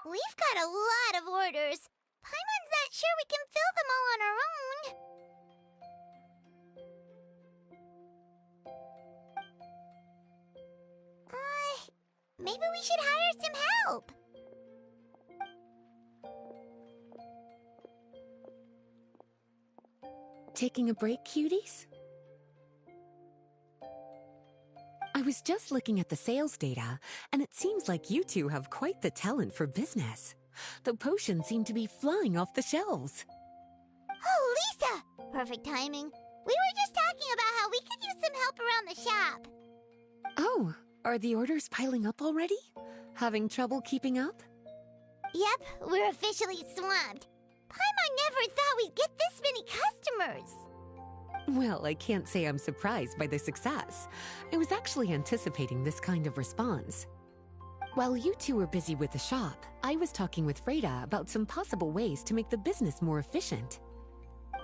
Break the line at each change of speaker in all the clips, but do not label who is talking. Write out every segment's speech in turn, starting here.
We've got a lot of orders. Paimon's not sure we can fill them all on our own. Maybe we should hire some help.
Taking a break, cuties? I was just looking at the sales data, and it seems like you two have quite the talent for business. The potions seem to be flying off the shelves.
Oh, Lisa! Perfect timing. We were just talking about how we could use some help around the shop.
Oh, are the orders piling up already? Having trouble keeping up?
Yep, we're officially swamped. Paimon never thought we'd get this many customers.
Well, I can't say I'm surprised by the success. I was actually anticipating this kind of response. While you two were busy with the shop, I was talking with Freda about some possible ways to make the business more efficient.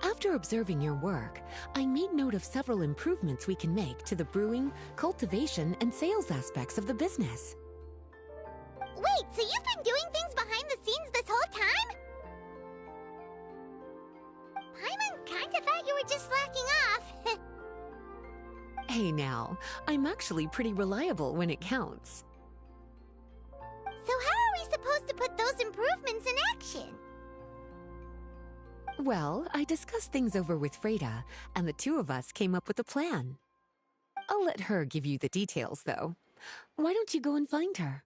After observing your work, I made note of several improvements we can make to the brewing, cultivation, and sales aspects of the business.
Wait, so you've been doing things behind the scenes this whole time? Paimon kinda thought you were just slacking off.
Hey now, I'm actually pretty reliable when it counts.
So how are we supposed to put those improvements in action?
Well, I discussed things over with Freda, and the two of us came up with a plan. I'll let her give you the details, though. Why don't you go and find her?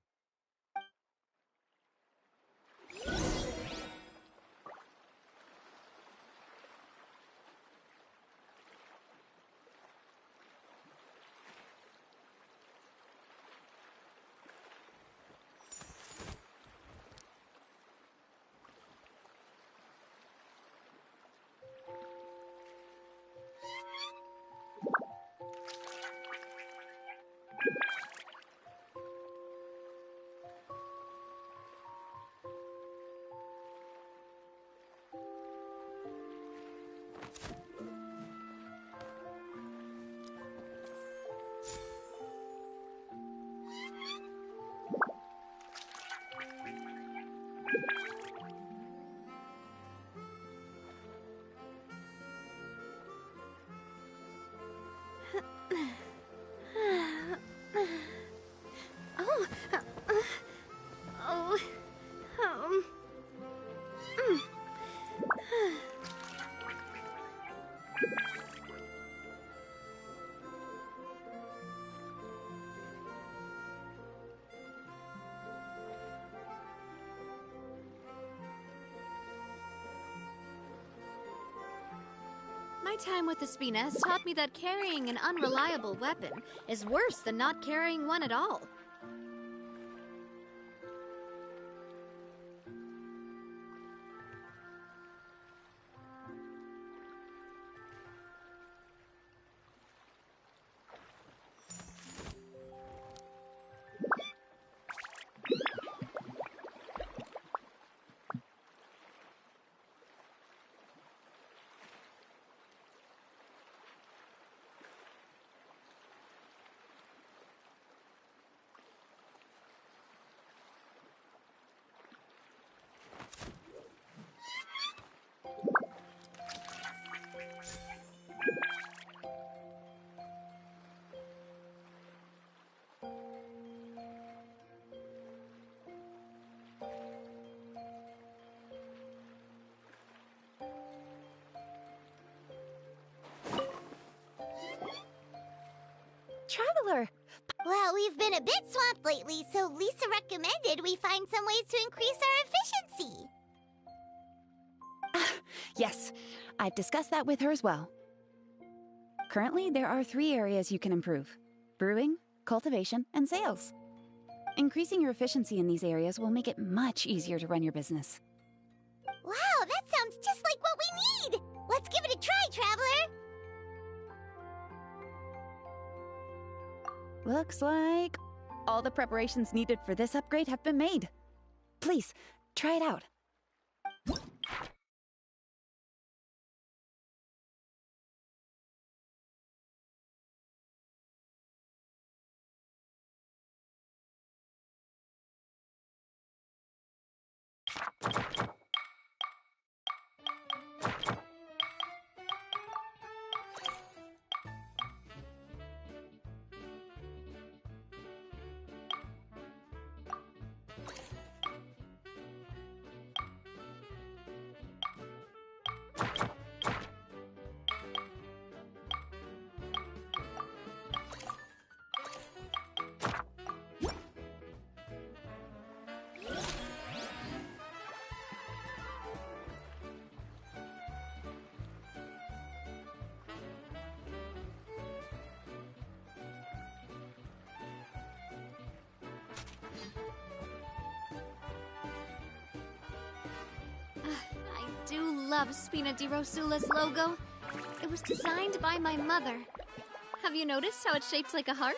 My time with the Spina has taught me that carrying an unreliable weapon is worse than not carrying one at all.
Traveler!
Well, we've been a bit swamped lately, so Lisa recommended we find some ways to increase our efficiency.
Yes, I've discussed that with her as well. Currently, there are 3 areas you can improve: brewing, cultivation, and sales. Increasing your efficiency in these areas will make it much easier to run your business.
Wow, that sounds just like what we need! Let's give it a try, Traveler!
Looks like all the preparations needed for this upgrade have been made. Please, try it out.
I do love Spina di Rosula's logo. It was designed by my mother. Have you noticed how it's shaped like a heart?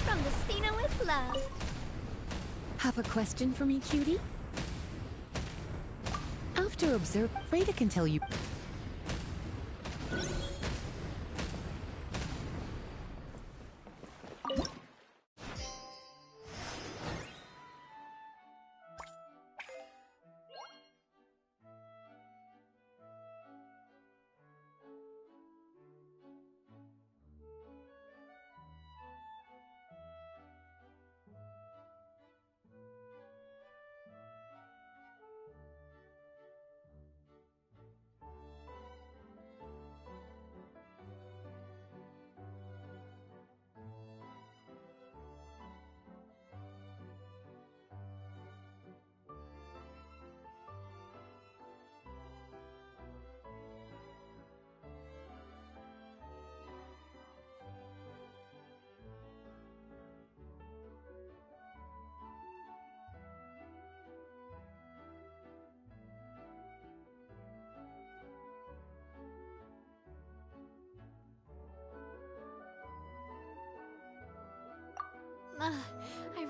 From the Spina with love.
Have a question for me, cutie? After observe, Freda can tell you.
I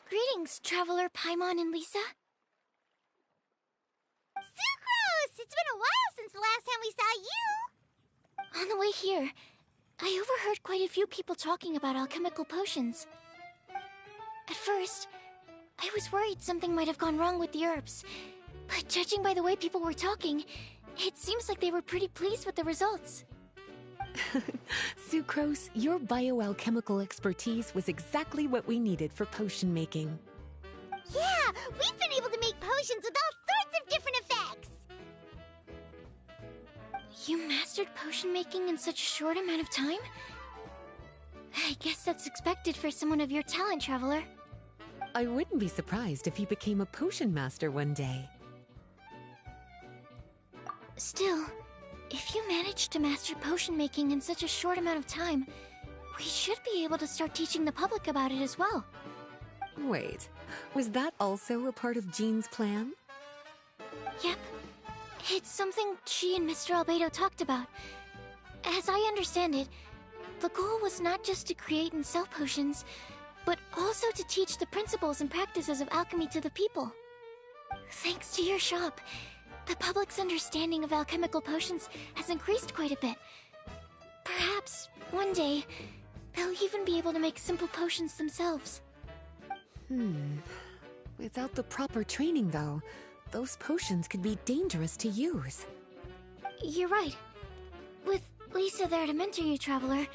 Greetings, Traveler Paimon and Lisa.
Sucrose! It's been a while since the last time we saw you!
On the way here, I overheard quite a few people talking about alchemical potions. At first, I was worried something might have gone wrong with the herbs, but judging by the way people were talking, it seems like they were pretty pleased with the results.
Sucrose, your bioalchemical expertise was exactly what we needed for potion making.
Yeah, we've been able to make potions with all sorts of different effects!
You mastered potion making in such a short amount of time? I guess that's expected for someone of your talent, Traveler.
I wouldn't be surprised if you became a potion master one day.
Still, if you managed to master potion making in such a short amount of time, we should be able to start teaching the public about it as well.
Wait, was that also a part of Jean's plan?
Yep. It's something she and Mr. Albedo talked about. As I understand it, the goal was not just to create and sell potions, but also to teach the principles and practices of alchemy to the people. Thanks to your shop, the public's understanding of alchemical potions has increased quite a bit. Perhaps, one day, they'll even be able to make simple potions themselves.
Without the proper training, though, those potions could be dangerous to use.
You're right. With Lisa there to mentor you, Traveler,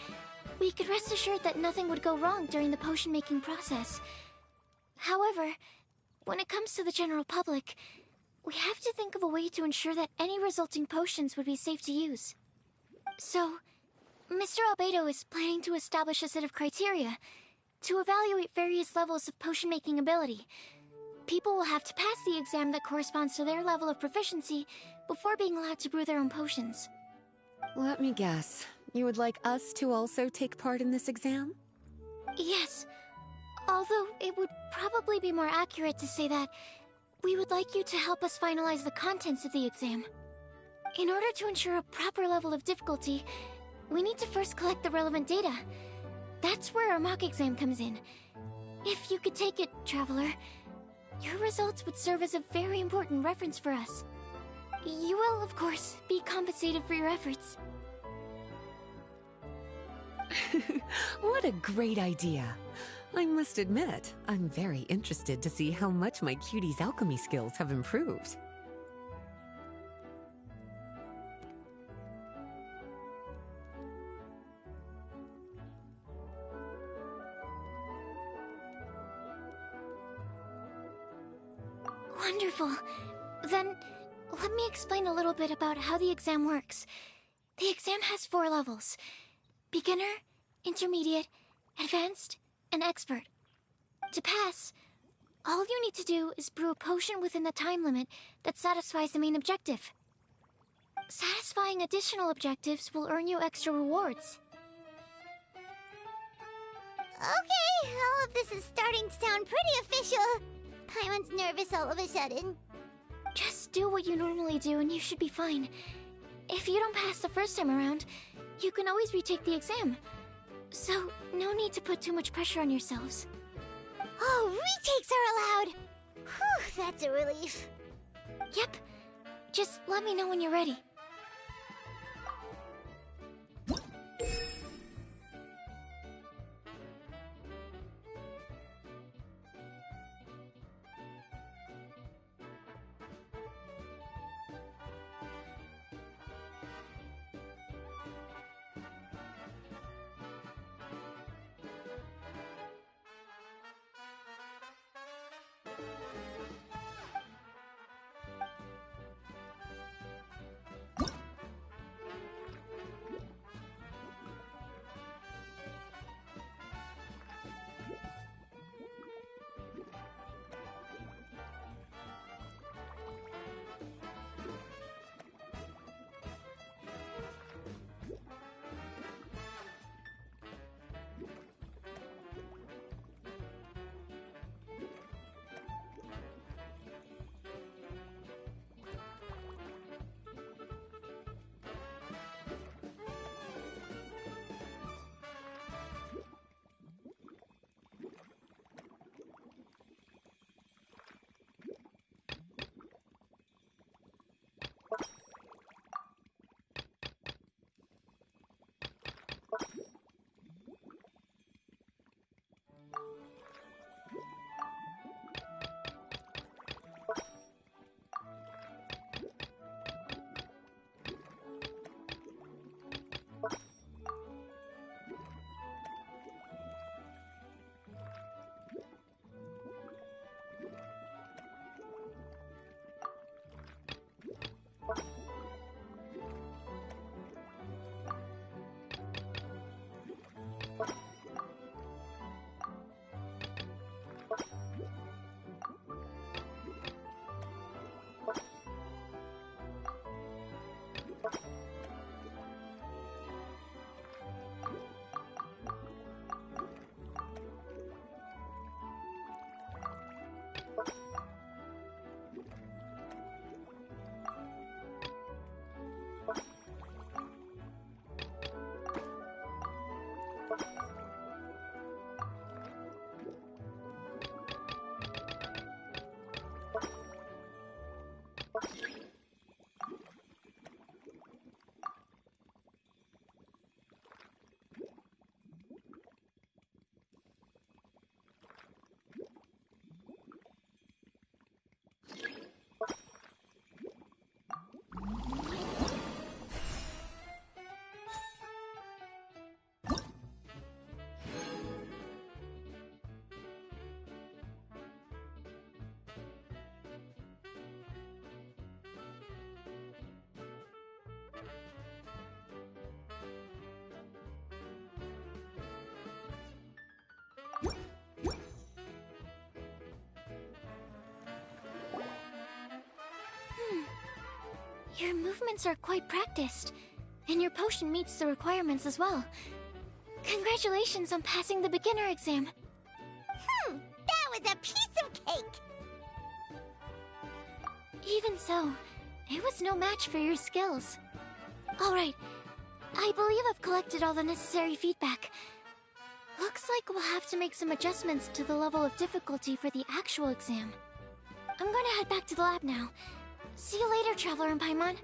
we could rest assured that nothing would go wrong during the potion-making process. However, when it comes to the general public, we have to think of a way to ensure that any resulting potions would be safe to use. So, Mr. Albedo is planning to establish a set of criteria to evaluate various levels of potion-making ability. People will have to pass the exam that corresponds to their level of proficiency before being allowed to brew their own potions.
Let me guess. You would like us to also take part in this exam?
Yes. Although it would probably be more accurate to say that we would like you to help us finalize the contents of the exam. In order to ensure a proper level of difficulty, we need to first collect the relevant data. That's where our mock exam comes in. If you could take it, Traveler, your results would serve as a very important reference for us. You will, of course, be compensated for your efforts.
What a great idea! I must admit, I'm very interested to see how much my cutie's alchemy skills have improved.
Wonderful. Then, let me explain a little bit about how the exam works. The exam has 4 levels: beginner, intermediate, advanced, and expert. To pass, all you need to do is brew a potion within the time limit that satisfies the main objective. Satisfying additional objectives will earn you extra rewards.
Okay, all of this is starting to sound pretty official. Paimon's nervous all of a sudden.
Just do what you normally do and you should be fine. If you don't pass the first time around, you can always retake the exam. So, no need to put too much pressure on yourselves.
Oh, retakes are allowed! Whew, that's a relief.
Yep. Just let me know when you're ready. Your movements are quite practiced, and your potion meets the requirements as well. Congratulations on passing the beginner exam.
That was a piece of cake!
Even so, it was no match for your skills. Alright, I believe I've collected all the necessary feedback. Looks like we'll have to make some adjustments to the level of difficulty for the actual exam. I'm gonna head back to the lab now. See you later, Traveler and Paimon.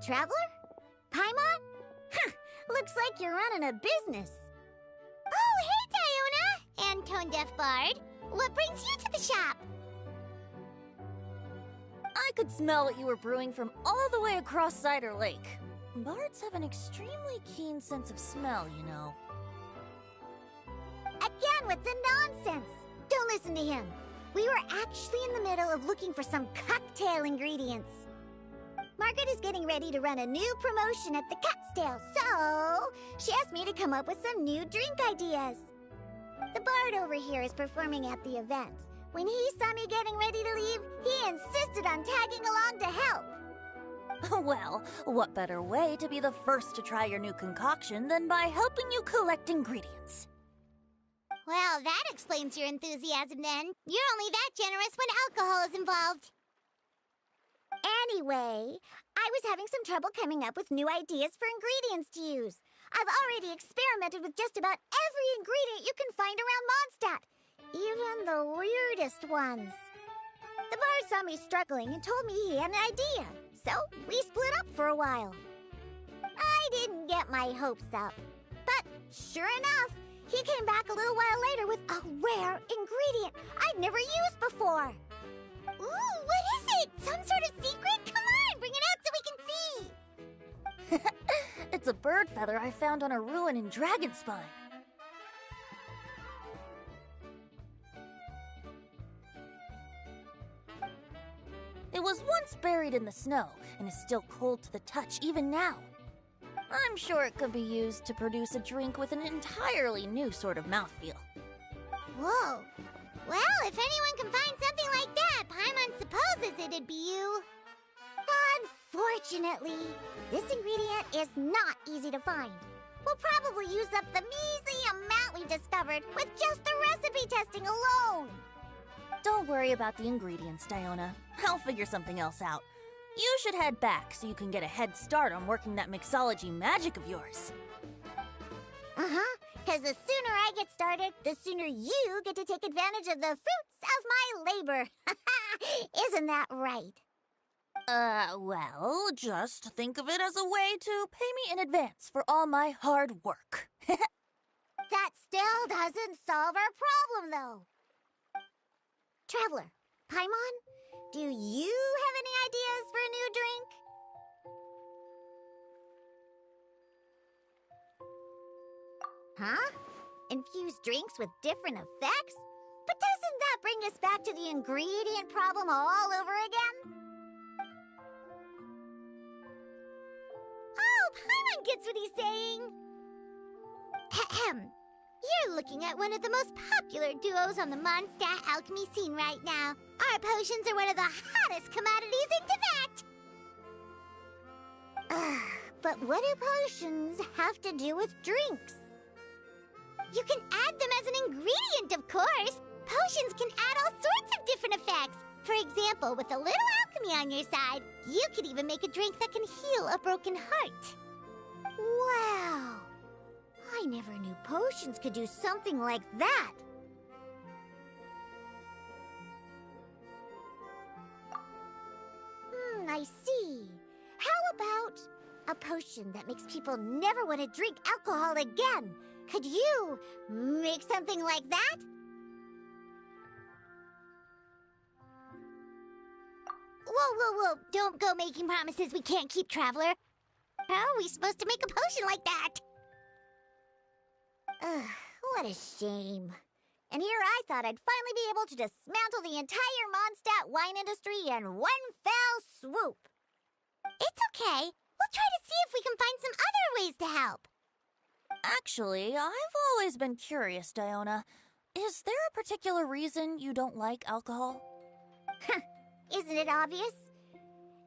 Traveler? Paimon? Huh, looks like you're running a business. Oh, hey, Diona! And Tone Deaf Bard. What brings you to the shop?
I could smell what you were brewing from all the way across Cider Lake. Bards have an extremely keen sense of smell, you know.
Again with the nonsense! Don't listen to him. We were actually in the middle of looking for some cocktail ingredients. Margaret is getting ready to run a new promotion at the Cat's so she asked me to come up with some new drink ideas. The bard over here is performing at the event. When he saw me getting ready to leave, he insisted on tagging along to help.
Well, what better way to be the first to try your new concoction than by helping you collect ingredients?
Well, that explains your enthusiasm then. You're only that generous when alcohol is involved. Anyway, I was having some trouble coming up with new ideas for ingredients to use. I've already experimented with just about every ingredient you can find around Mondstadt, even the weirdest ones. The bard saw me struggling and told me he had an idea, so we split up for a while. I didn't get my hopes up, but sure enough, he came back a little while later with a rare ingredient I'd never used before. Ooh, what is it? Some sort of secret? Come on, bring it out so we can see.
It's a bird feather I found on a ruin in Dragonspine. It was once buried in the snow and is still cold to the touch even now. I'm sure it could be used to produce a drink with an entirely new sort of mouthfeel.
Whoa. Well, if anyone can find something like that, Paimon supposes it'd be you. Unfortunately, this ingredient is not easy to find. We'll probably use up the measly amount we've discovered with just the recipe testing alone.
Don't worry about the ingredients, Diona. I'll figure something else out. You should head back so you can get a head start on working that mixology magic of yours.
Uh-huh, because the sooner I get started, the sooner you get to take advantage of the fruits of my labor. Isn't that right?
Well, just think of it as a way to pay me in advance for all my hard work.
That still doesn't solve our problem, though. Traveler, Paimon, do you have any ideas for a new drink? Huh? Infused drinks with different effects? But doesn't that bring us back to the ingredient problem all over again? Oh, Paimon gets what he's saying. Ahem. You're looking at one of the most popular duos on the Mondstadt alchemy scene right now. Our potions are one of the hottest commodities in Tibet. But what do potions have to do with drinks? You can add them as an ingredient, of course. Potions can add all sorts of different effects. For example, with a little alchemy on your side, you could even make a drink that can heal a broken heart. Wow! I never knew potions could do something like that. I see. How about a potion that makes people never want to drink alcohol again? Could you make something like that? Whoa. Don't go making promises we can't keep, Traveler. How are we supposed to make a potion like that? What a shame. And here I thought I'd finally be able to dismantle the entire Mondstadt wine industry in one fell swoop. It's okay. We'll try to see if we can find some other ways to help.
Actually, I've always been curious, Diona. Is there a particular reason you don't like alcohol?
Isn't it obvious?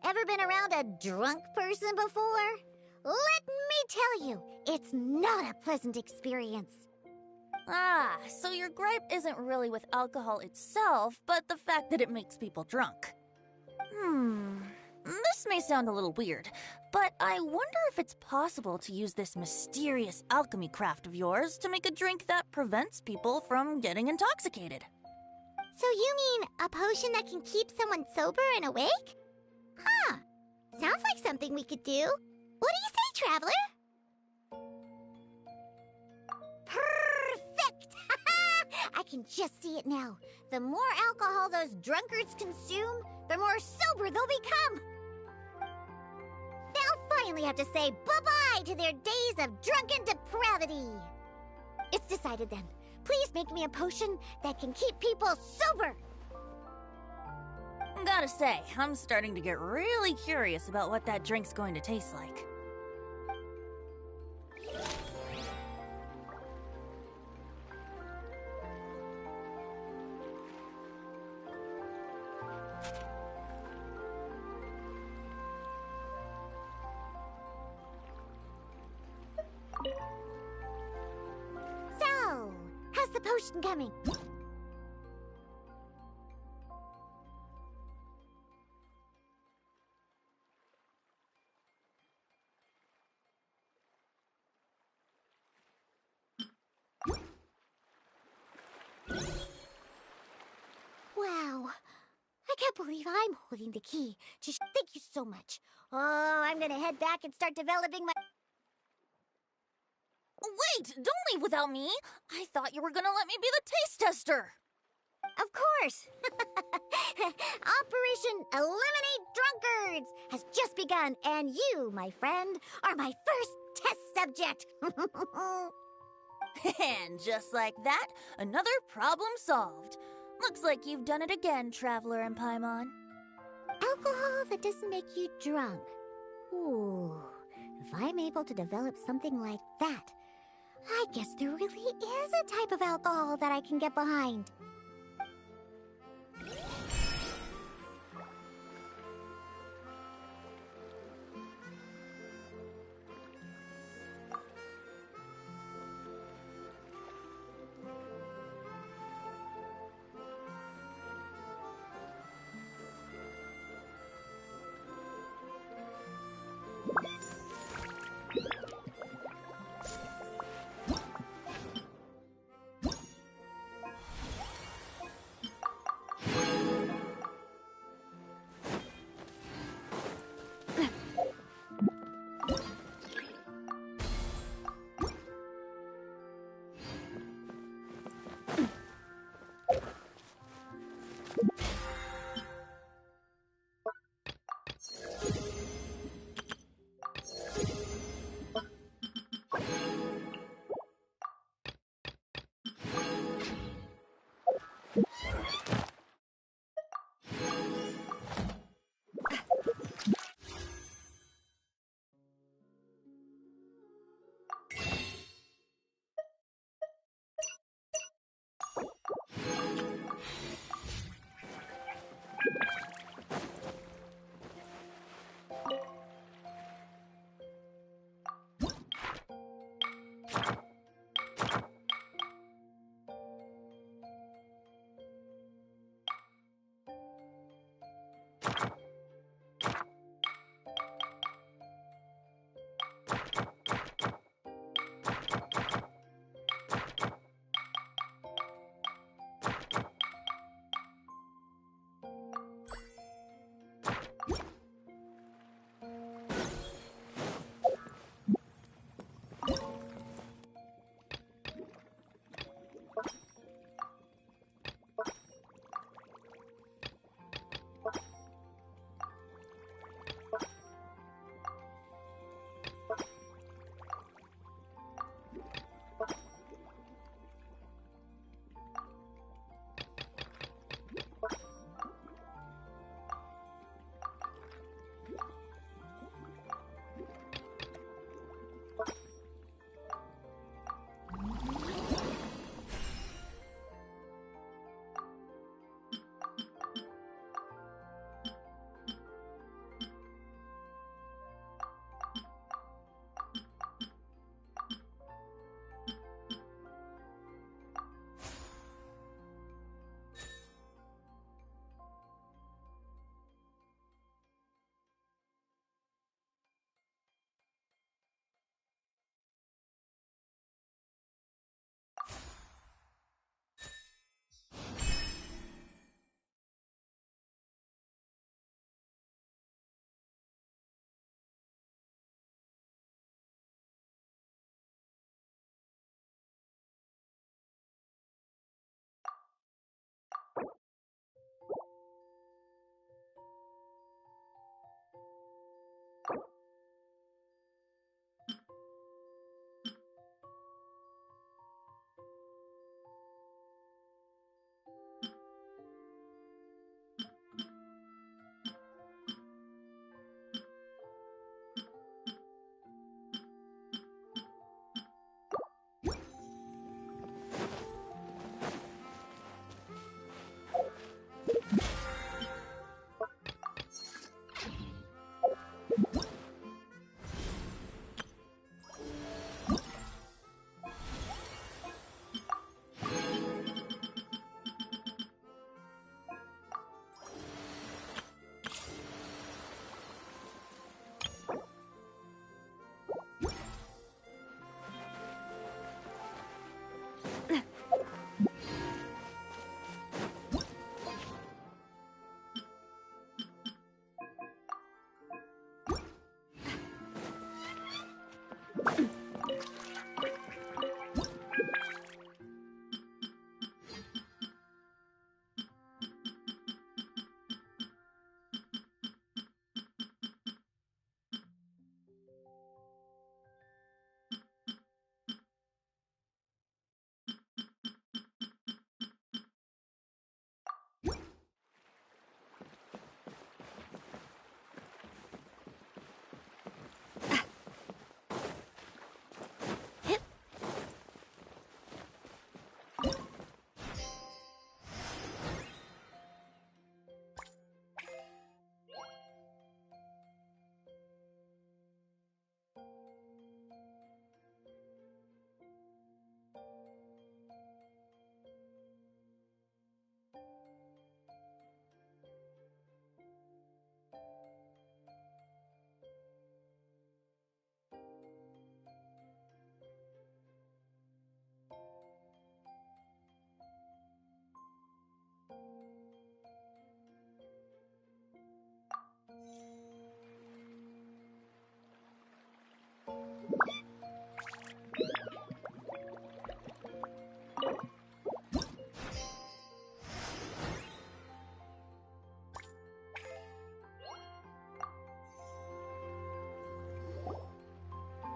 Ever been around a drunk person before? Let me tell you, it's not a pleasant experience.
Ah, so your gripe isn't really with alcohol itself, but the fact that it makes people drunk. This may sound a little weird, but I wonder if it's possible to use this mysterious alchemy craft of yours to make a drink that prevents people from getting intoxicated.
So you mean a potion that can keep someone sober and awake? Huh. Sounds like something we could do. What do you say, Traveler? Perfect! I can just see it now. The more alcohol those drunkards consume, the more sober they'll become. They'll finally have to say bye-bye to their days of drunken depravity. It's decided then. Please make me a potion that can keep people sober.
Gotta say, I'm starting to get really curious about what that drink's going to taste like.
So, how's the potion coming? Wow. I can't believe I'm holding the key to thank you so much. Oh, I'm gonna head back and start developing my...
Wait! Don't leave without me! I thought you were gonna let me be the taste tester!
Of course! Operation Eliminate Drunkards has just begun, and you, my friend, are my first test subject!
And just like that, another problem solved. Looks like you've done it again, Traveler and Paimon.
Alcohol that doesn't make you drunk. Ooh, if I'm able to develop something like that, I guess there really is a type of alcohol that I can get behind.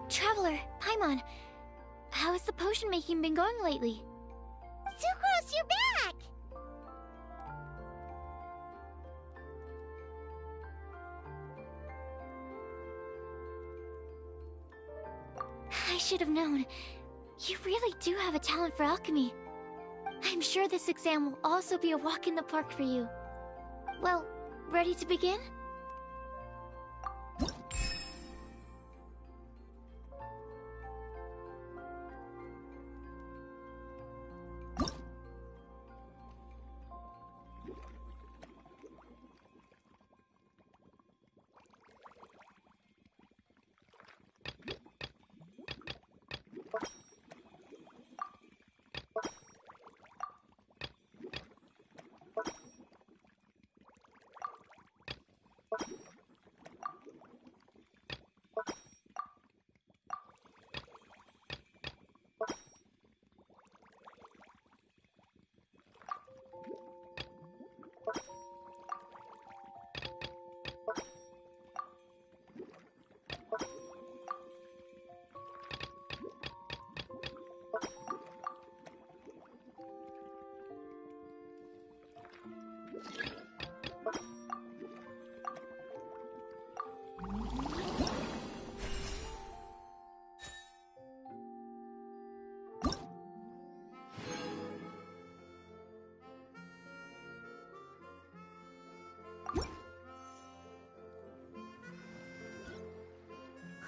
Traveler, Paimon, how has the potion making been going lately?
Sucrose, you're back!
I should have known. You really do have a talent for alchemy. I'm sure this exam will also be a walk in the park for you. Well, ready to begin?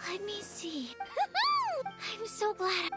Let me see. I'm so glad.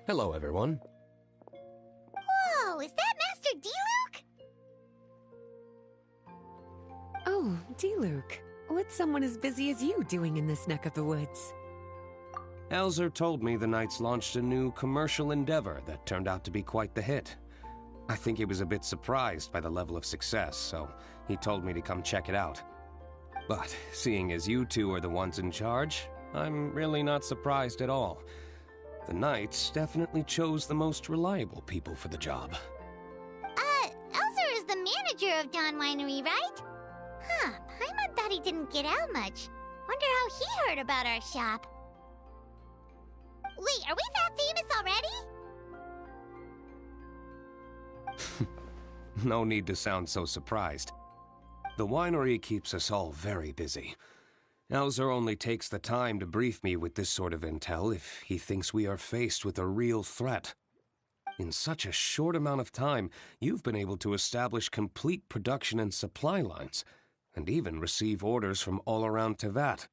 Hello, everyone.
Whoa, is that Master D-Luke?
Oh, D-Luke. What's someone as busy as you doing in this neck of the woods?
Elzer told me the Knights launched a new commercial endeavor that turned out to be quite the hit. I think he was a bit surprised by the level of success, so he told me to come check it out. But seeing as you two are the ones in charge, I'm really not surprised at all. The Knights definitely chose the most reliable people for the job.
Elzer is the manager of Dawn Winery, right? Huh, Paimon thought he didn't get out much. Wonder how he heard about our shop. Wait, are we that famous already?
No need to sound so surprised. The winery keeps us all very busy. Elzer only takes the time to brief me with this sort of intel if he thinks we are faced with a real threat. In such a short amount of time, you've been able to establish complete production and supply lines, and even receive orders from all around Tevat.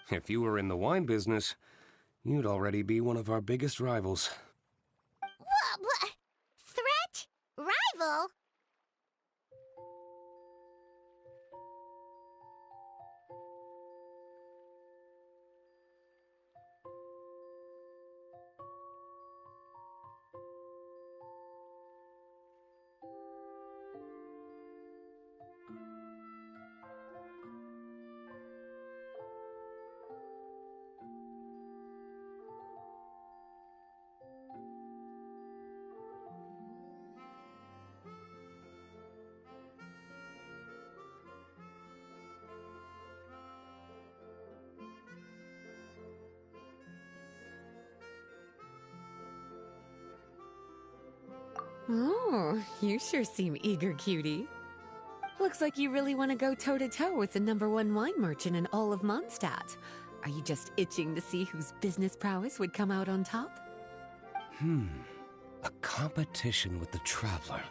If you were in the wine business, you'd already be one of our biggest rivals.
What? Threat? Rival?
Oh, you sure seem eager, cutie. Looks like you really want to go toe-to-toe with the #1 wine merchant in all of Mondstadt. Are you just itching to see whose business prowess would come out on top?
A competition with the Traveler.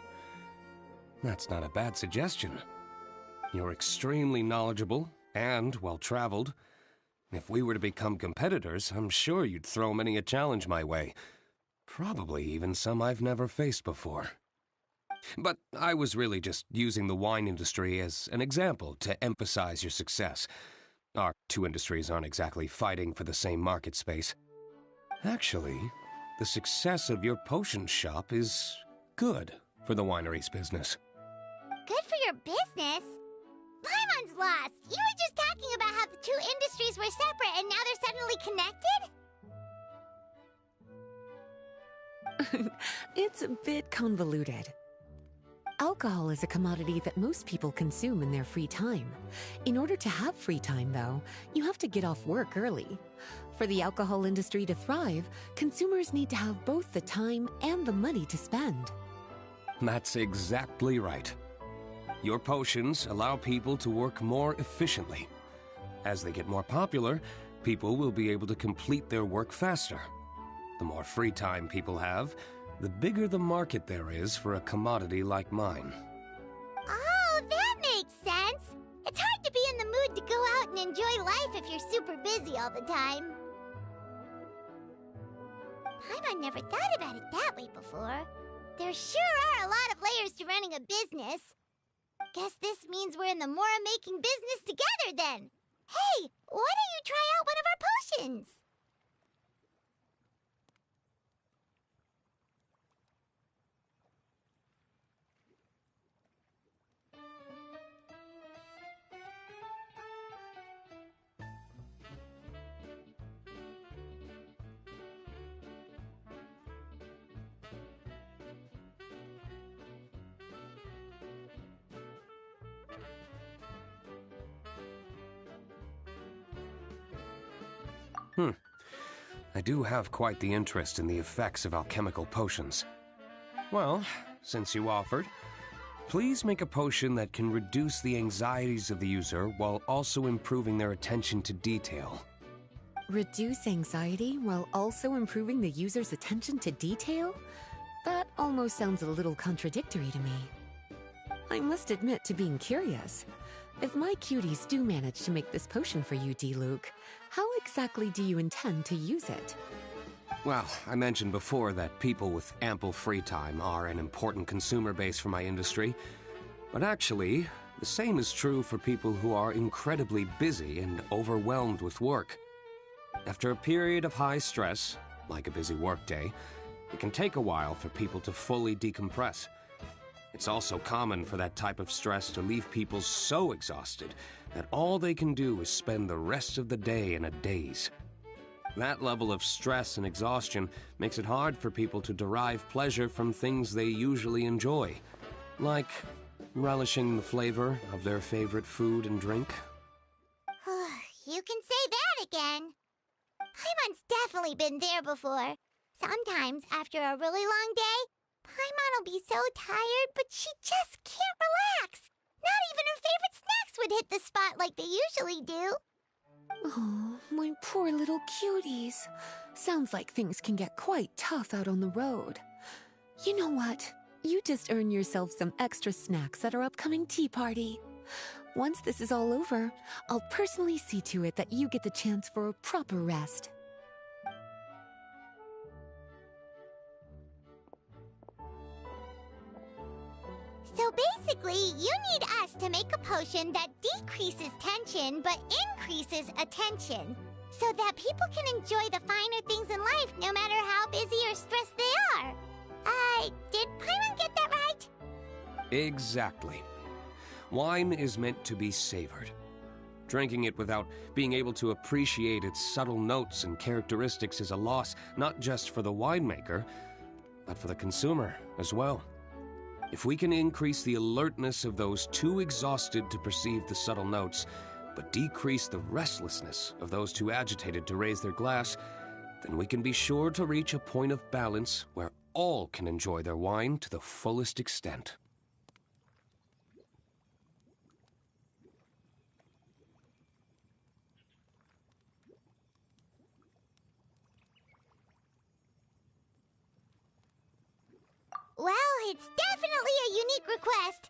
That's not a bad suggestion. You're extremely knowledgeable and well-traveled. If we were to become competitors, I'm sure you'd throw many a challenge my way. Probably even some I've never faced before. But I was really just using the wine industry as an example to emphasize your success. Our two industries aren't exactly fighting for the same market space. Actually, the success of your potion shop is good for the winery's business.
Good for your business? Paimon's lost! You were just talking about how the two industries were separate and now they're suddenly connected?
It's a bit convoluted. Alcohol is a commodity that most people consume in their free time. In order to have free time, though, you have to get off work early. For the alcohol industry to thrive, consumers need to have both the time and the money to spend.
That's exactly right. Your potions allow people to work more efficiently. As they get more popular, people will be able to complete their work faster. The more free time people have, the bigger the market there is for a commodity like mine.
Oh, that makes sense! It's hard to be in the mood to go out and enjoy life if you're super busy all the time. Paimon never thought about it that way before. There sure are a lot of layers to running a business. Guess this means we're in the Mora-making business together then. Hey, why don't you try out one of our potions?
I do have quite the interest in the effects of alchemical potions. Well, since you offered, please make a potion that can reduce the anxieties of the user while also improving their attention to detail.
Reduce anxiety while also improving the user's attention to detail? That almost sounds a little contradictory to me. I must admit to being curious. If my cuties do manage to make this potion for you, D-Luke, how exactly do you intend to use it?
Well, I mentioned before that people with ample free time are an important consumer base for my industry. But actually, the same is true for people who are incredibly busy and overwhelmed with work. After a period of high stress, like a busy workday, it can take a while for people to fully decompress. It's also common for that type of stress to leave people so exhausted that all they can do is spend the rest of the day in a daze. That level of stress and exhaustion makes it hard for people to derive pleasure from things they usually enjoy, like relishing the flavor of their favorite food and drink.
You can say that again. Paimon's definitely been there before. Sometimes, after a really long day, Paimon will be so tired, but she just can't relax. Not even her favorite snacks would hit the spot like they usually do.
Oh, my poor little cuties. Sounds like things can get quite tough out on the road. You know what? You just earn yourself some extra snacks at our upcoming tea party. Once this is all over, I'll personally see to it that you get the chance for a proper rest.
So basically, you need us to make a potion that decreases tension but increases attention, so that people can enjoy the finer things in life no matter how busy or stressed they are. Did Paimon get that right?
Exactly. Wine is meant to be savored. Drinking it without being able to appreciate its subtle notes and characteristics is a loss not just for the winemaker, but for the consumer as well. If we can increase the alertness of those too exhausted to perceive the subtle notes, but decrease the restlessness of those too agitated to raise their glass, then we can be sure to reach a point of balance where all can enjoy their wine to the fullest extent.
Well, it's definitely a unique request.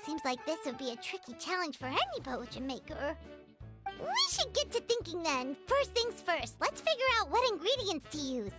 Seems like this would be a tricky challenge for any potion maker. We should get to thinking then. First things first, let's figure out what ingredients to use.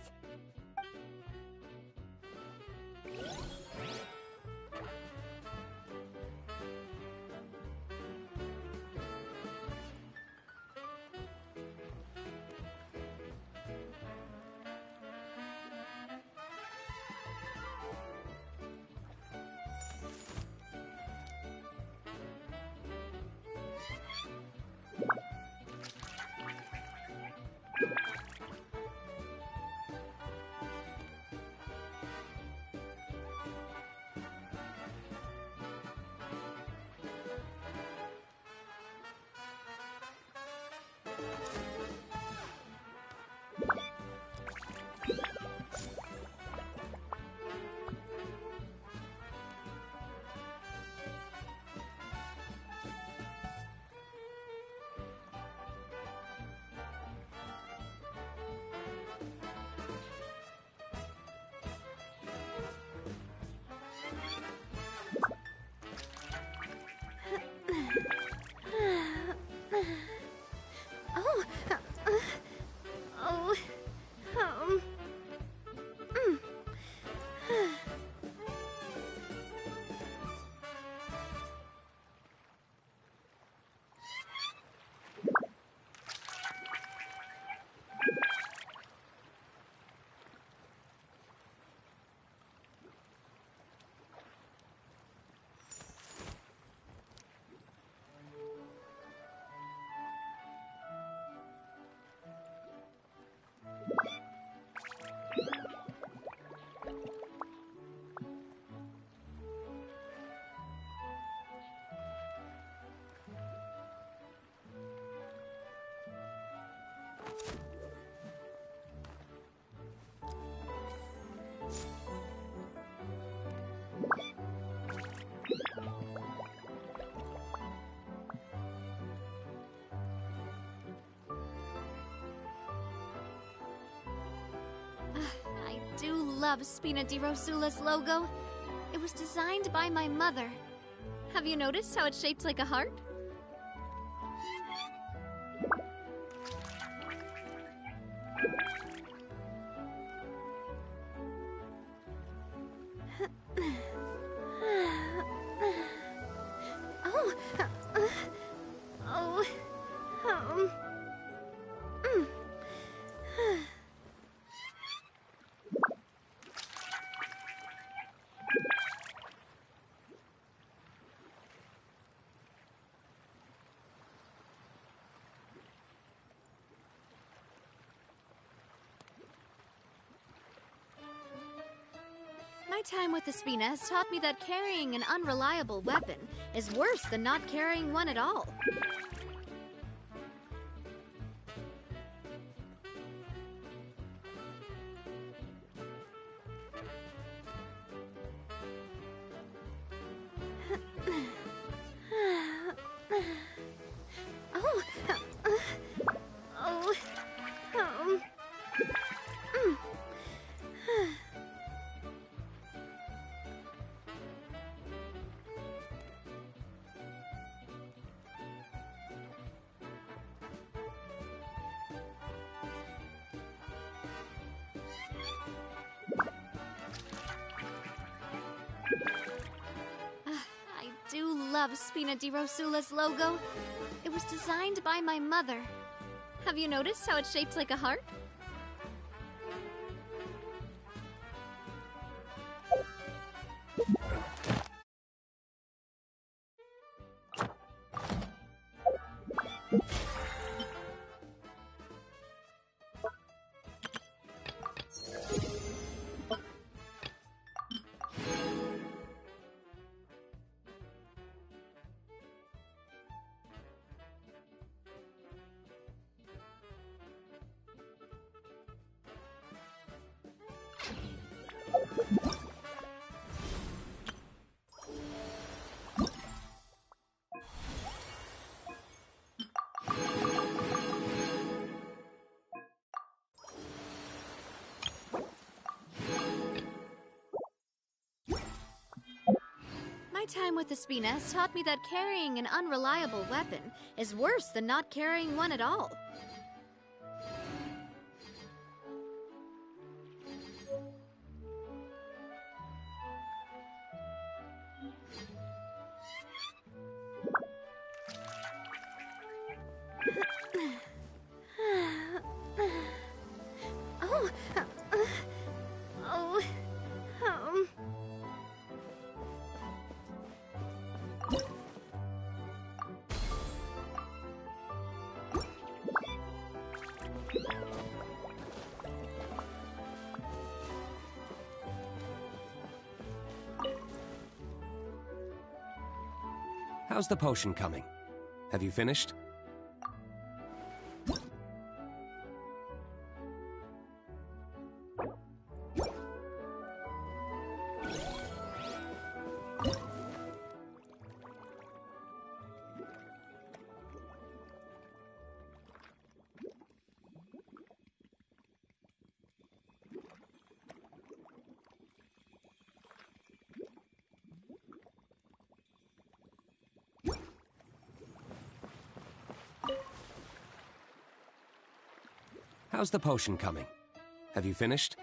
I do love Spina di Rosula's logo. It was designed by my mother. Have you noticed how it's shaped like a heart?
time with the Spina has taught me that carrying an unreliable weapon is worse than not carrying one at all. I do love Spina di Rosula's logo. It was designed by my mother. Have you noticed how it's shaped like a heart? My time with the Spina has taught me that carrying an unreliable weapon is worse than not carrying one at all.
How's the potion coming? Have you finished? How's the potion coming? Have you finished?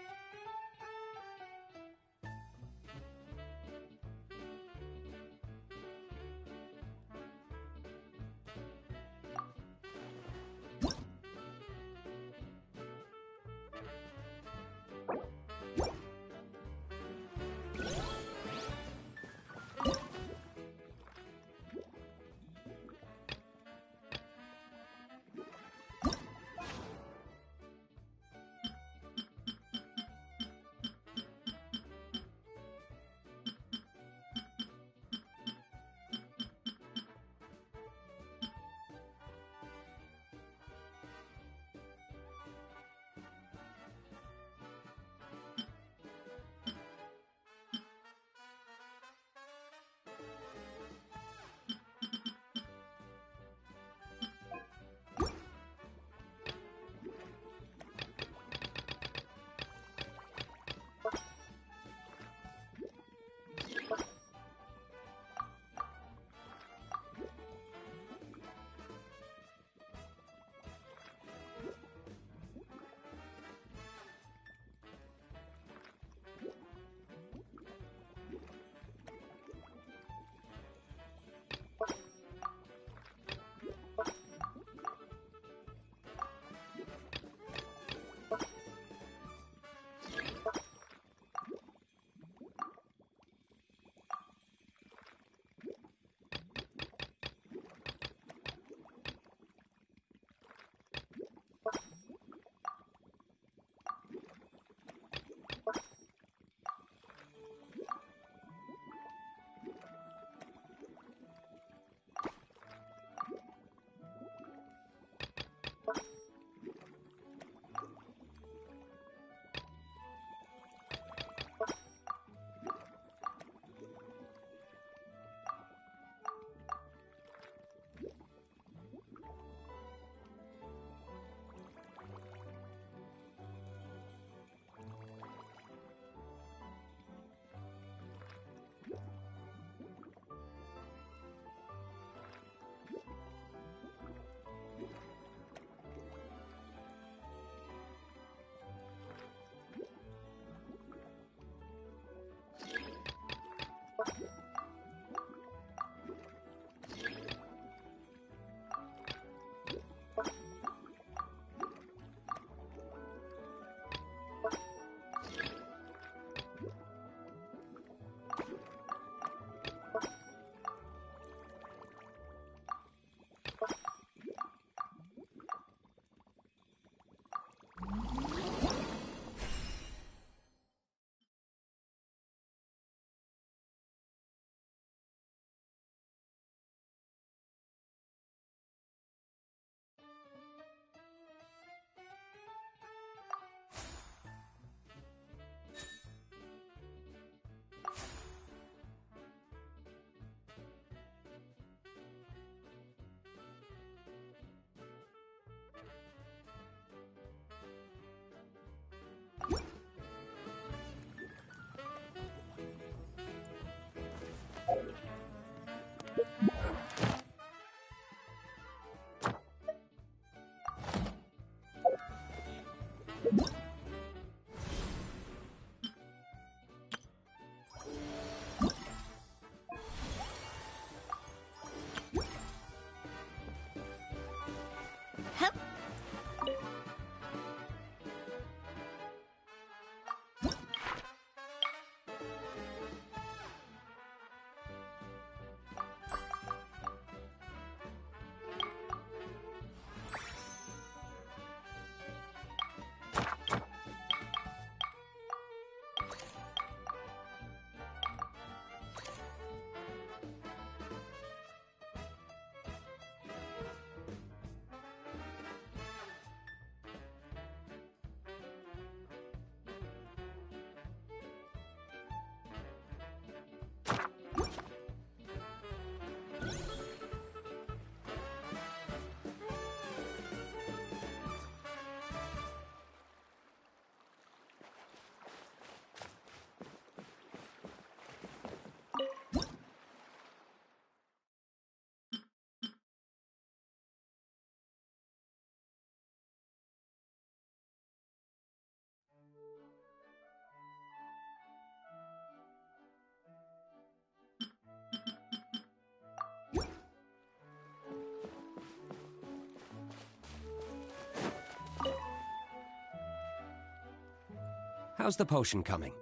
How's the potion coming?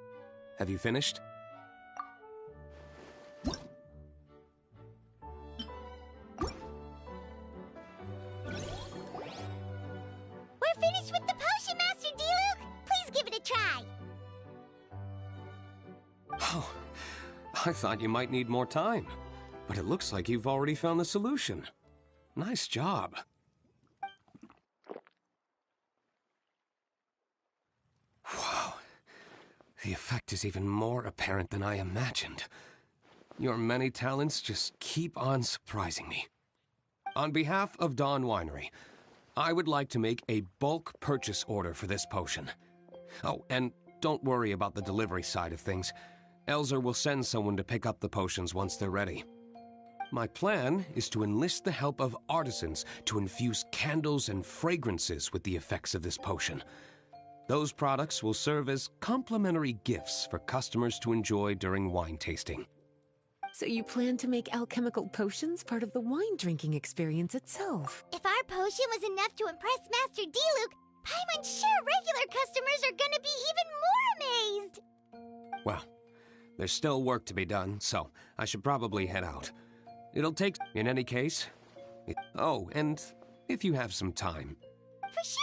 Have you finished?
We're finished with the potion, Master D-Luke! Please give it a try!
Oh, I thought you might need more time. But it looks like you've already found the solution. Nice job. Wow. The effect is even more apparent than I imagined. Your many talents just keep on surprising me. On behalf of Dawn Winery, I would like to make a bulk purchase order for this potion. Oh, and don't worry about the delivery side of things. Elzer will send someone to pick up the potions once they're ready. My plan is to enlist the help of artisans to infuse candles and fragrances with the effects of this potion. Those products will serve as complimentary gifts for customers to enjoy during wine tasting.
So you plan to make alchemical potions part of the wine drinking experience itself?
If our potion was enough to impress Master D-Luke, Paimon's sure regular customers are gonna be even more amazed!
Well, there's still work to be done, so I should probably head out. It'll take... In any case... Oh, and if you have some time...
For sure!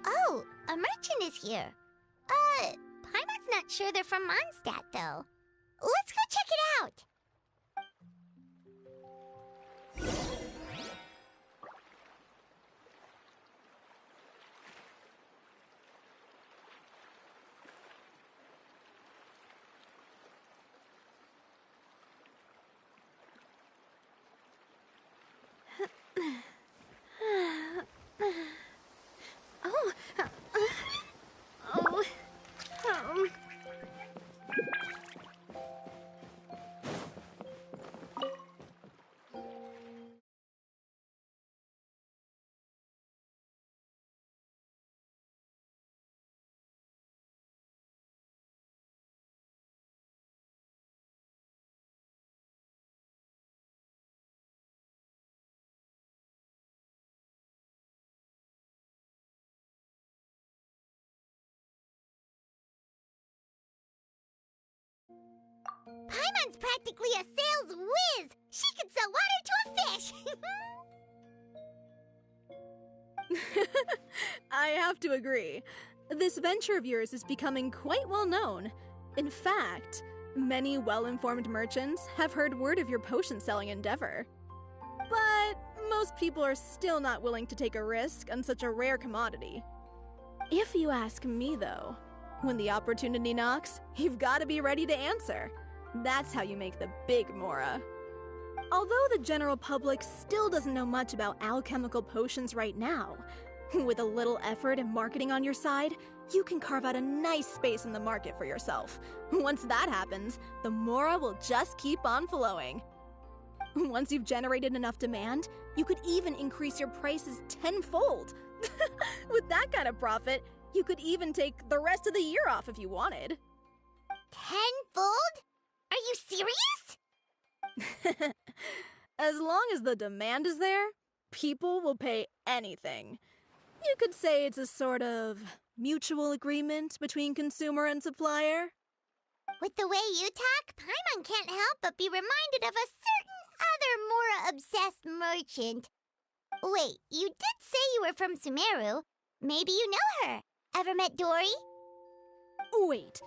Oh, a merchant is here. Paimon's not sure they're from Mondstadt, though. Let's go check it out. Paimon's practically a sales whiz. She could sell water to a fish.
I have to agree. This venture of yours is becoming quite well known. In fact, many well-informed merchants have heard word of your potion-selling endeavor. But most people are still not willing to take a risk on such a rare commodity. If you ask me, though, when the opportunity knocks, you've got to be ready to answer. That's how you make the big Mora. Although the general public still doesn't know much about alchemical potions right now, with a little effort and marketing on your side, you can carve out a nice space in the market for yourself. Once that happens, the Mora will just keep on flowing. Once you've generated enough demand, you could even increase your prices tenfold. With that kind of profit, you could even take the rest of the year off if you wanted.
Tenfold? Are you serious?
As long as the demand is there, people will pay anything. You could say it's a sort of mutual agreement between consumer and supplier.
With the way you talk, Paimon can't help but be reminded of a certain other Mora-obsessed merchant. Wait, you did say you were from Sumeru. Maybe you know her. Ever met Dory?
Wait,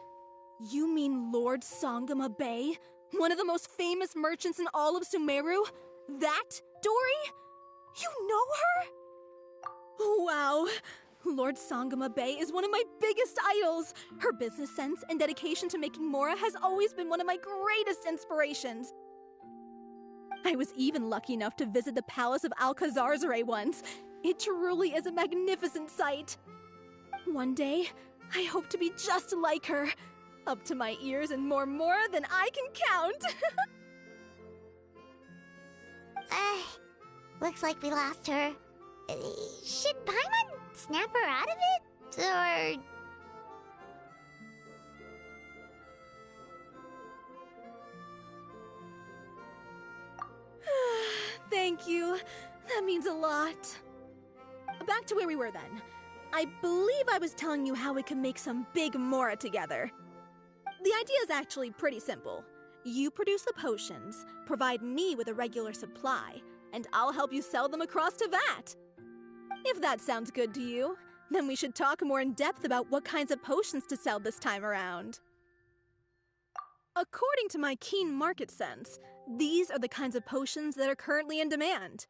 you mean Lord Sangama Bay? One of the most famous merchants in all of Sumeru? That Dory? You know her? Wow. Lord Sangama Bay is one of my biggest idols. Her business sense and dedication to making Mora has always been one of my greatest inspirations. I was even lucky enough to visit the Palace of Alcazarzare once. It truly is a magnificent sight. One day, I hope to be just like her. Up to my ears in more Mora than I can count.
Looks like we lost her. Should Paimon snap her out of it? Or...
Thank you. That means a lot. Back to where we were then. I believe I was telling you how we could make some big Mora together. The idea is actually pretty simple. You produce the potions, provide me with a regular supply, and I'll help you sell them across to Vat. If that sounds good to you, then we should talk more in depth about what kinds of potions to sell this time around. According to my keen market sense, these are the kinds of potions that are currently in demand.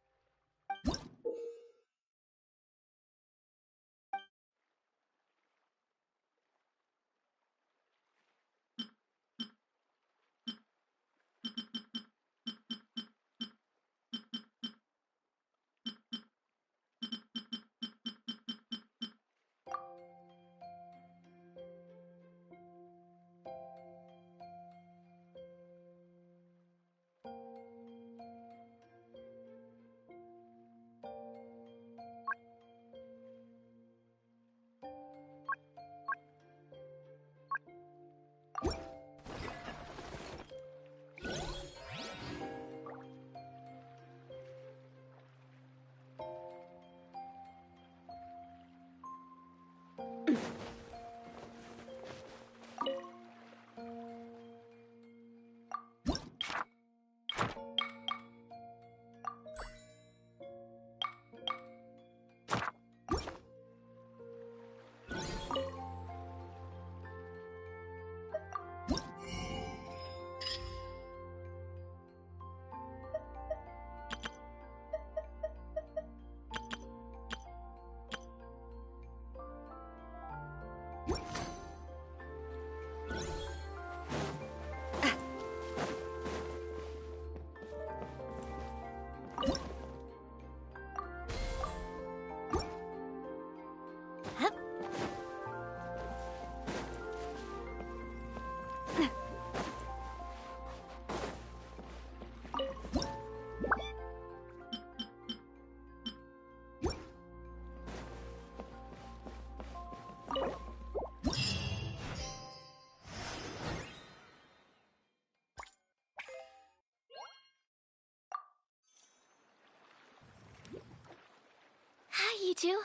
Hi, you two.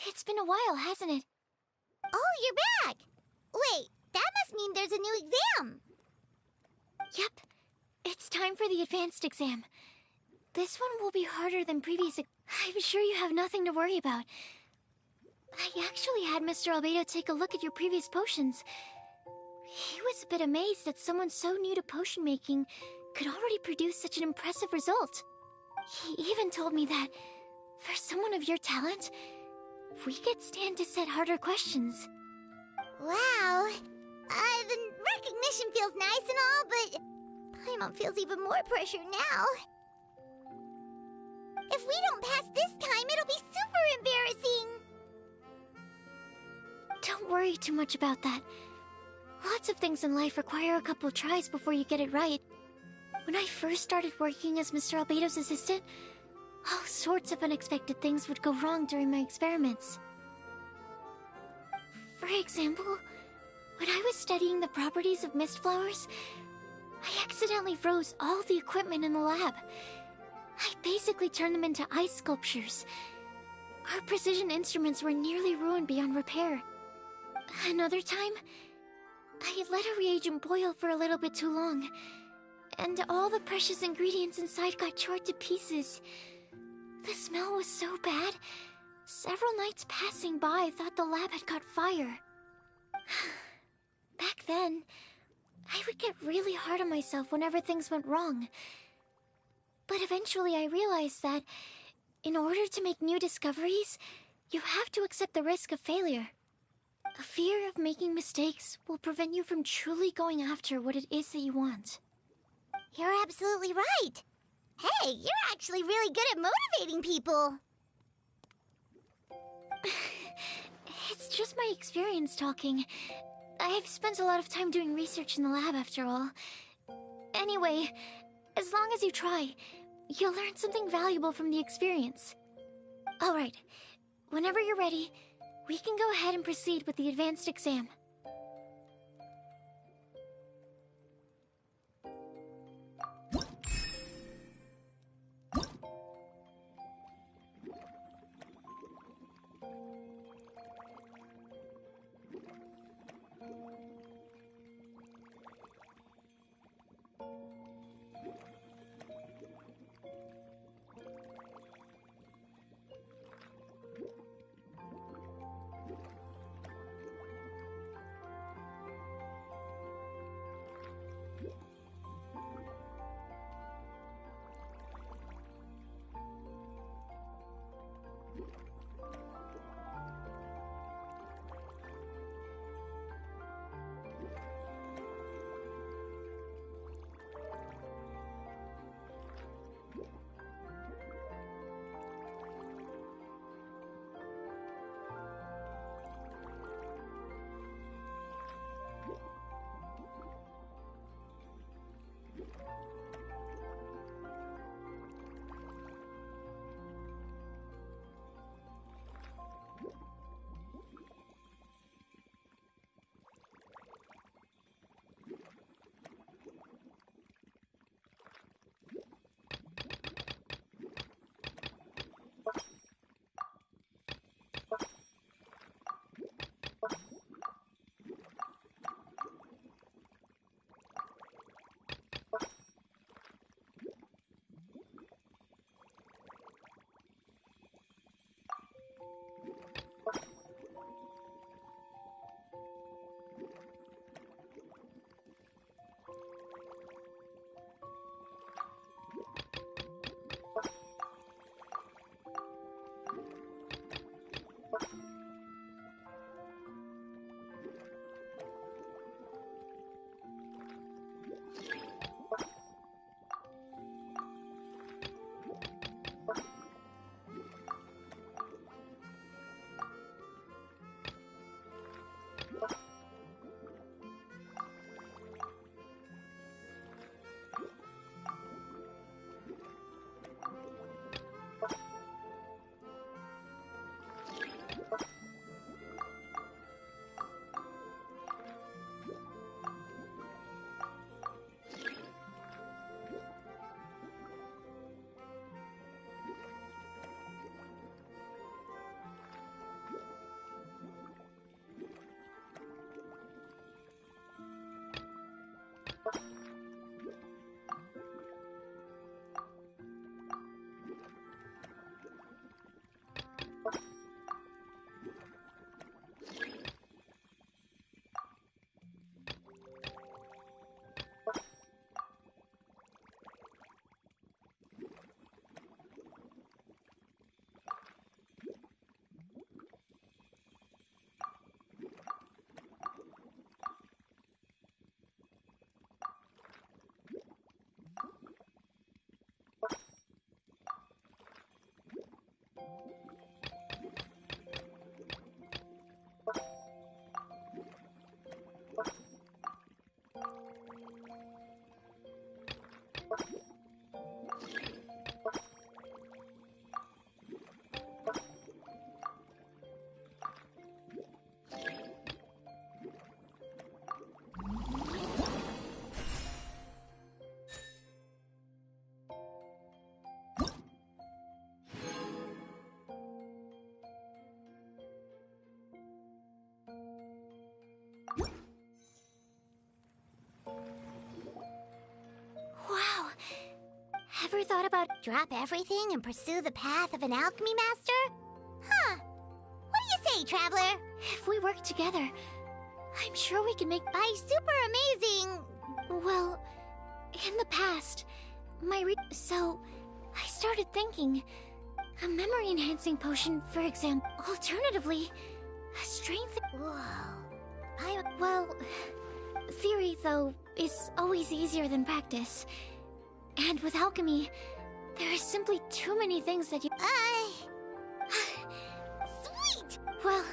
It's been a while, hasn't it?
Oh, you're back! Wait, that must mean there's a new exam!
Yep. It's time for the advanced exam. This one will be harder than previous. I'm sure you have nothing to worry about. I actually had Mr. Albedo take a look at your previous potions. He was a bit amazed that someone so new to potion making could already produce such an impressive result. He even told me that, for someone of your talent, we could stand to set harder questions.
Wow. The recognition feels nice and all, but Paimon feels even more pressure now. If we don't pass this time, it'll be super embarrassing.
Don't worry too much about that. Lots of things in life require a couple of tries before you get it right. When I first started working as Mr. Albedo's assistant, all sorts of unexpected things would go wrong during my experiments. For example, when I was studying the properties of mist flowers, I accidentally froze all the equipment in the lab. I basically turned them into ice sculptures. Our precision instruments were nearly ruined beyond repair. Another time, I let a reagent boil for a little bit too long, and all the precious ingredients inside got charred to pieces. The smell was so bad, Several nights passing by, I thought the lab had caught fire. Back then, I would get really hard on myself whenever things went wrong. But eventually I realized that in order to make new discoveries, you have to accept the risk of failure. A fear of making mistakes will prevent you from truly going after what it is that you want.
You're absolutely right. Hey, you're actually really good at motivating people.
It's just my experience talking. I've spent a lot of time doing research in the lab after all. Anyway, as long as you try, you'll learn something valuable from the experience. Alright, whenever you're ready, we can go ahead and proceed with the advanced exam. Wow! Ever thought about
Drop everything and pursue the path of an alchemy master? Huh. say, Traveler?
If we work together, I'm sure we can make
By super amazing...
Well, in the past, so I started thinking, a memory-enhancing potion, for example. Alternatively, a strength...
Whoa.
Well, theory, though, is always easier than practice. And with alchemy, there are simply too many things that you...
Sweet!
Well...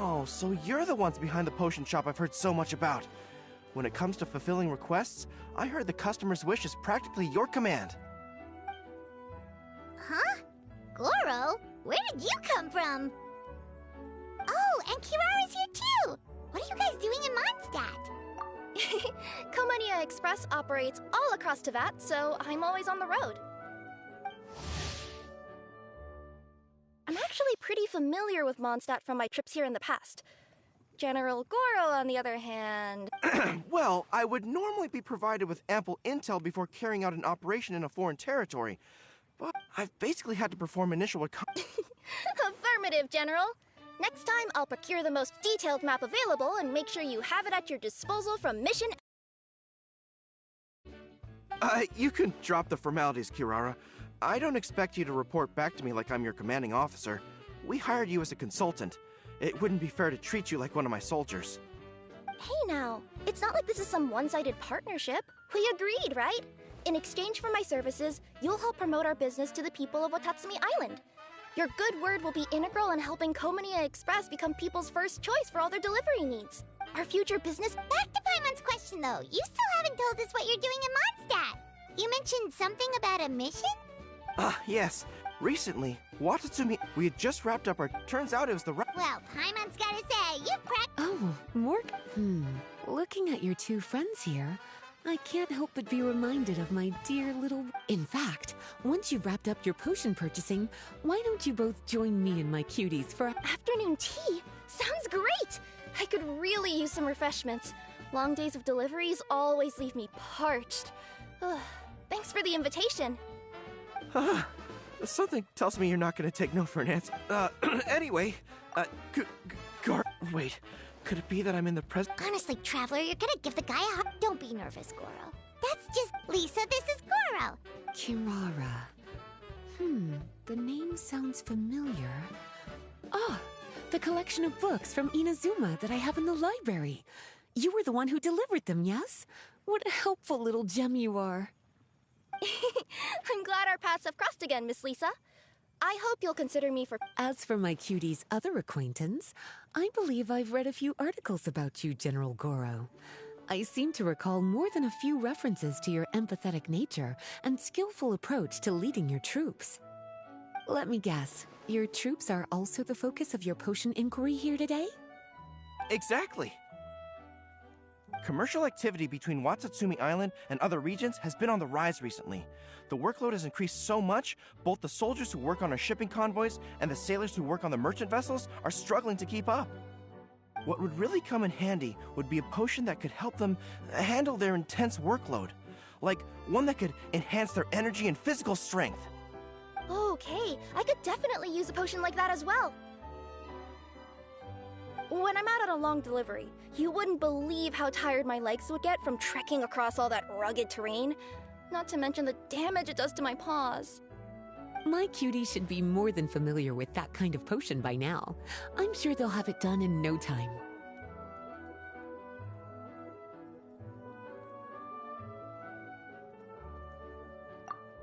Oh, so you're the ones behind the potion shop I've heard so much about. When it comes to fulfilling requests, I heard the customer's wish is practically your command.
Huh? Goro? Where did you come from? Oh, and Kirara's here too! What are you guys doing in Mondstadt?
Comania Express operates all across Teyvat, so I'm always on the road. I'm actually pretty familiar with Mondstadt from my trips here in the past. General Goro, on the other hand...
Well, I would normally be provided with ample intel before carrying out an operation in a foreign territory, but I've basically had to perform initial
Affirmative, General. Next time, I'll procure the most detailed map available and make sure you have it at your disposal from mission...
You can drop the formalities, Kirara. I don't expect you to report back to me like I'm your commanding officer. We hired you as a consultant. It wouldn't be fair to treat you like one of my soldiers.
Hey now, it's not like this is some one-sided partnership. We agreed, right? In exchange for my services, you'll help promote our business to the people of Watatsumi Island. Your good word will be integral in helping Komania Express become people's first choice for all their delivery needs. Our future business...
Back to Paimon's question, though. You still haven't told us what you're doing in Mondstadt. You mentioned something about a mission?
Yes. Recently, Watatsumi, we had just wrapped up our... Turns out it was the right...
Well, Paimon's gotta say, you've practiced...
Oh, more... Looking at your two friends here, I can't help but be reminded of my dear little... In fact, once you've wrapped up your potion purchasing, why don't you both join me and my cuties for...
Afternoon tea? Sounds great! I could really use some refreshments. Long days of deliveries always leave me parched. Thanks for the invitation.
Something tells me you're not gonna take no for an answer. Anyway, wait. Could it be that I'm in the present?
Honestly, Traveler, you're gonna give the guy a hug. Don't be nervous, Goro. That's just... Lisa, this is Goro.
Kirara. The name sounds familiar. Ah, the collection of books from Inazuma that I have in the library. You were the one who delivered them, yes? What a helpful little gem you are.
I'm glad our paths have crossed again, Miss Lisa. I hope you'll consider me for...
As for my cutie's other acquaintance, I believe I've read a few articles about you, General Goro. I seem to recall more than a few references to your empathetic nature and skillful approach to leading your troops. Let me guess, your troops are also the focus of your potion inquiry here today?
Exactly. Commercial activity between Watatsumi Island and other regions has been on the rise recently. The workload has increased so much, both the soldiers who work on our shipping convoys and the sailors who work on the merchant vessels are struggling to keep up. What would really come in handy would be a potion that could help them handle their intense workload. Like one that could enhance their energy and physical strength.
Okay, I could definitely use a potion like that as well. When I'm out on a long delivery, you wouldn't believe how tired my legs would get from trekking across all that rugged terrain. Not to mention the damage it does to my paws.
My cutie should be more than familiar with that kind of potion by now. I'm sure they'll have it done in no time.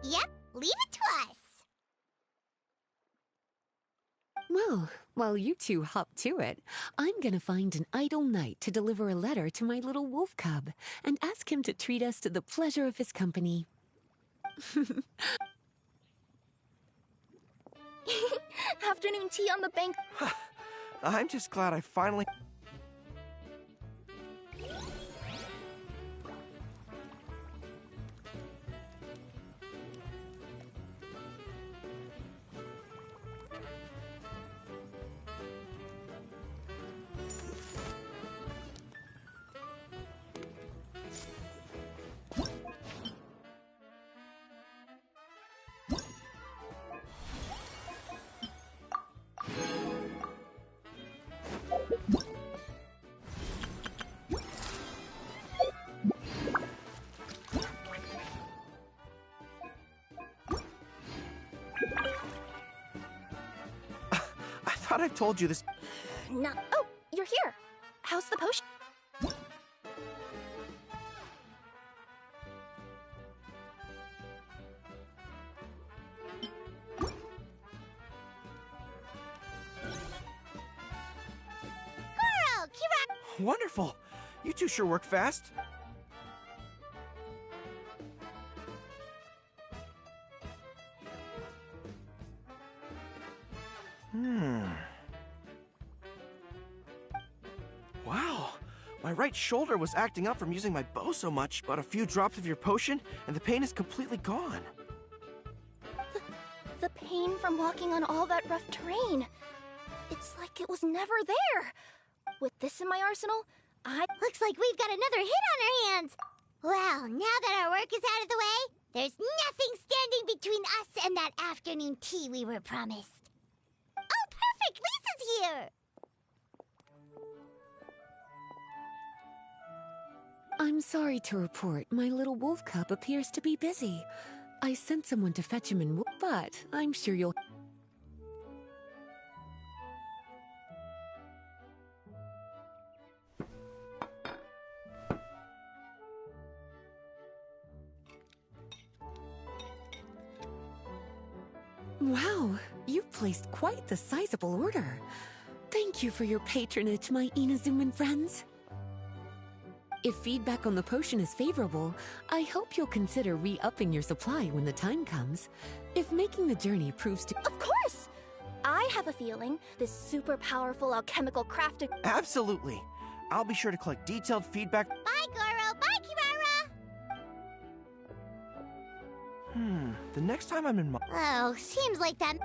Yep, leave it to us.
Well, while you two hop to it, I'm gonna find an idle knight to deliver a letter to my little wolf cub and ask him to treat us to the pleasure of his company.
Afternoon tea on the bank.
I'm just glad I finally... I thought I've told you this.
No. Oh, you're here. How's the potion?
Goro, Kira...
Wonderful. You two sure work fast. Wow. My right shoulder was acting up from using my bow so much, but a few drops of your potion, and the pain is completely gone.
The pain from walking on all that rough terrain. It's like it was never there. With this in my arsenal,
Looks like we've got another hit on our hands. Well, now that our work is out of the way, there's nothing standing between us and that afternoon tea we were promised. Oh, perfect! Lisa's here!
I'm sorry to report my little wolf cub appears to be busy. I sent someone to fetch him but I'm sure you'll... Wow, you've placed quite the sizable order. Thank you for your patronage, my Inazuman friends. If feedback on the potion is favorable, I hope you'll consider re-upping your supply when the time comes. If making the journey proves to—
Of course! I have a feeling this super powerful alchemical crafting—
Absolutely. I'll be sure to collect detailed feedback.
Bye, Goro. Bye, Kirara.
The next time I'm in
Oh, seems like that.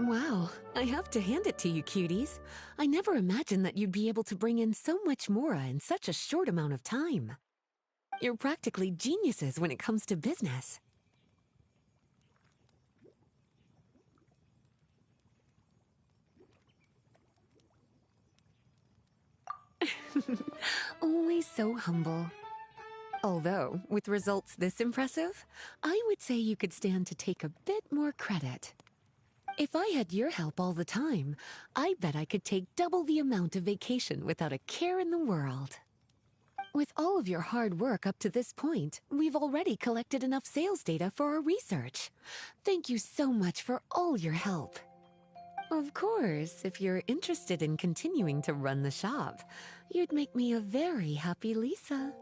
Wow, I have to hand it to you, cuties. I never imagined that you'd be able to bring in so much mora in such a short amount of time. You're practically geniuses when it comes to business. Always so humble. Although, with results this impressive, I would say you could stand to take a bit more credit. If I had your help all the time, I bet I could take double the amount of vacation without a care in the world. With all of your hard work up to this point, we've already collected enough sales data for our research. Thank you so much for all your help. Of course, if you're interested in continuing to run the shop, you'd make me a very happy Lisa.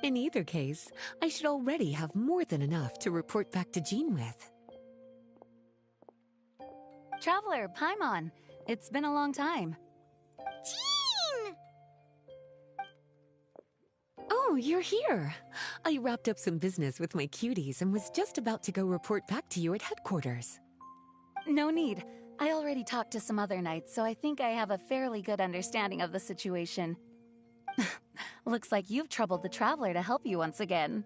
In either case, I should already have more than enough to report back to Jean with.
Traveler, Paimon, it's been a long time.
Jean!
Oh, you're here. I wrapped up some business with my cuties and was just about to go report back to you at headquarters.
No need. I already talked to some other knights, so I think I have a fairly good understanding of the situation. Looks like you've troubled the Traveler to help you once again.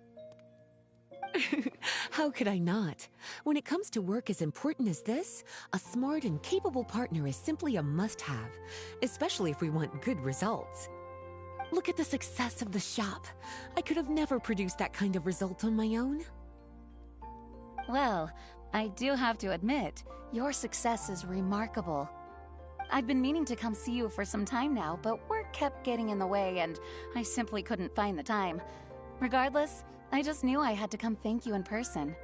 How could I not? When it comes to work as important as this, a smart and capable partner is simply a must-have, especially if we want good results. Look at the success of the shop. I could have never produced that kind of result on my own.
Well, I do have to admit, your success is remarkable. I've been meaning to come see you for some time now, but work kept getting in the way and I simply couldn't find the time. Regardless, I just knew I had to come thank you in person.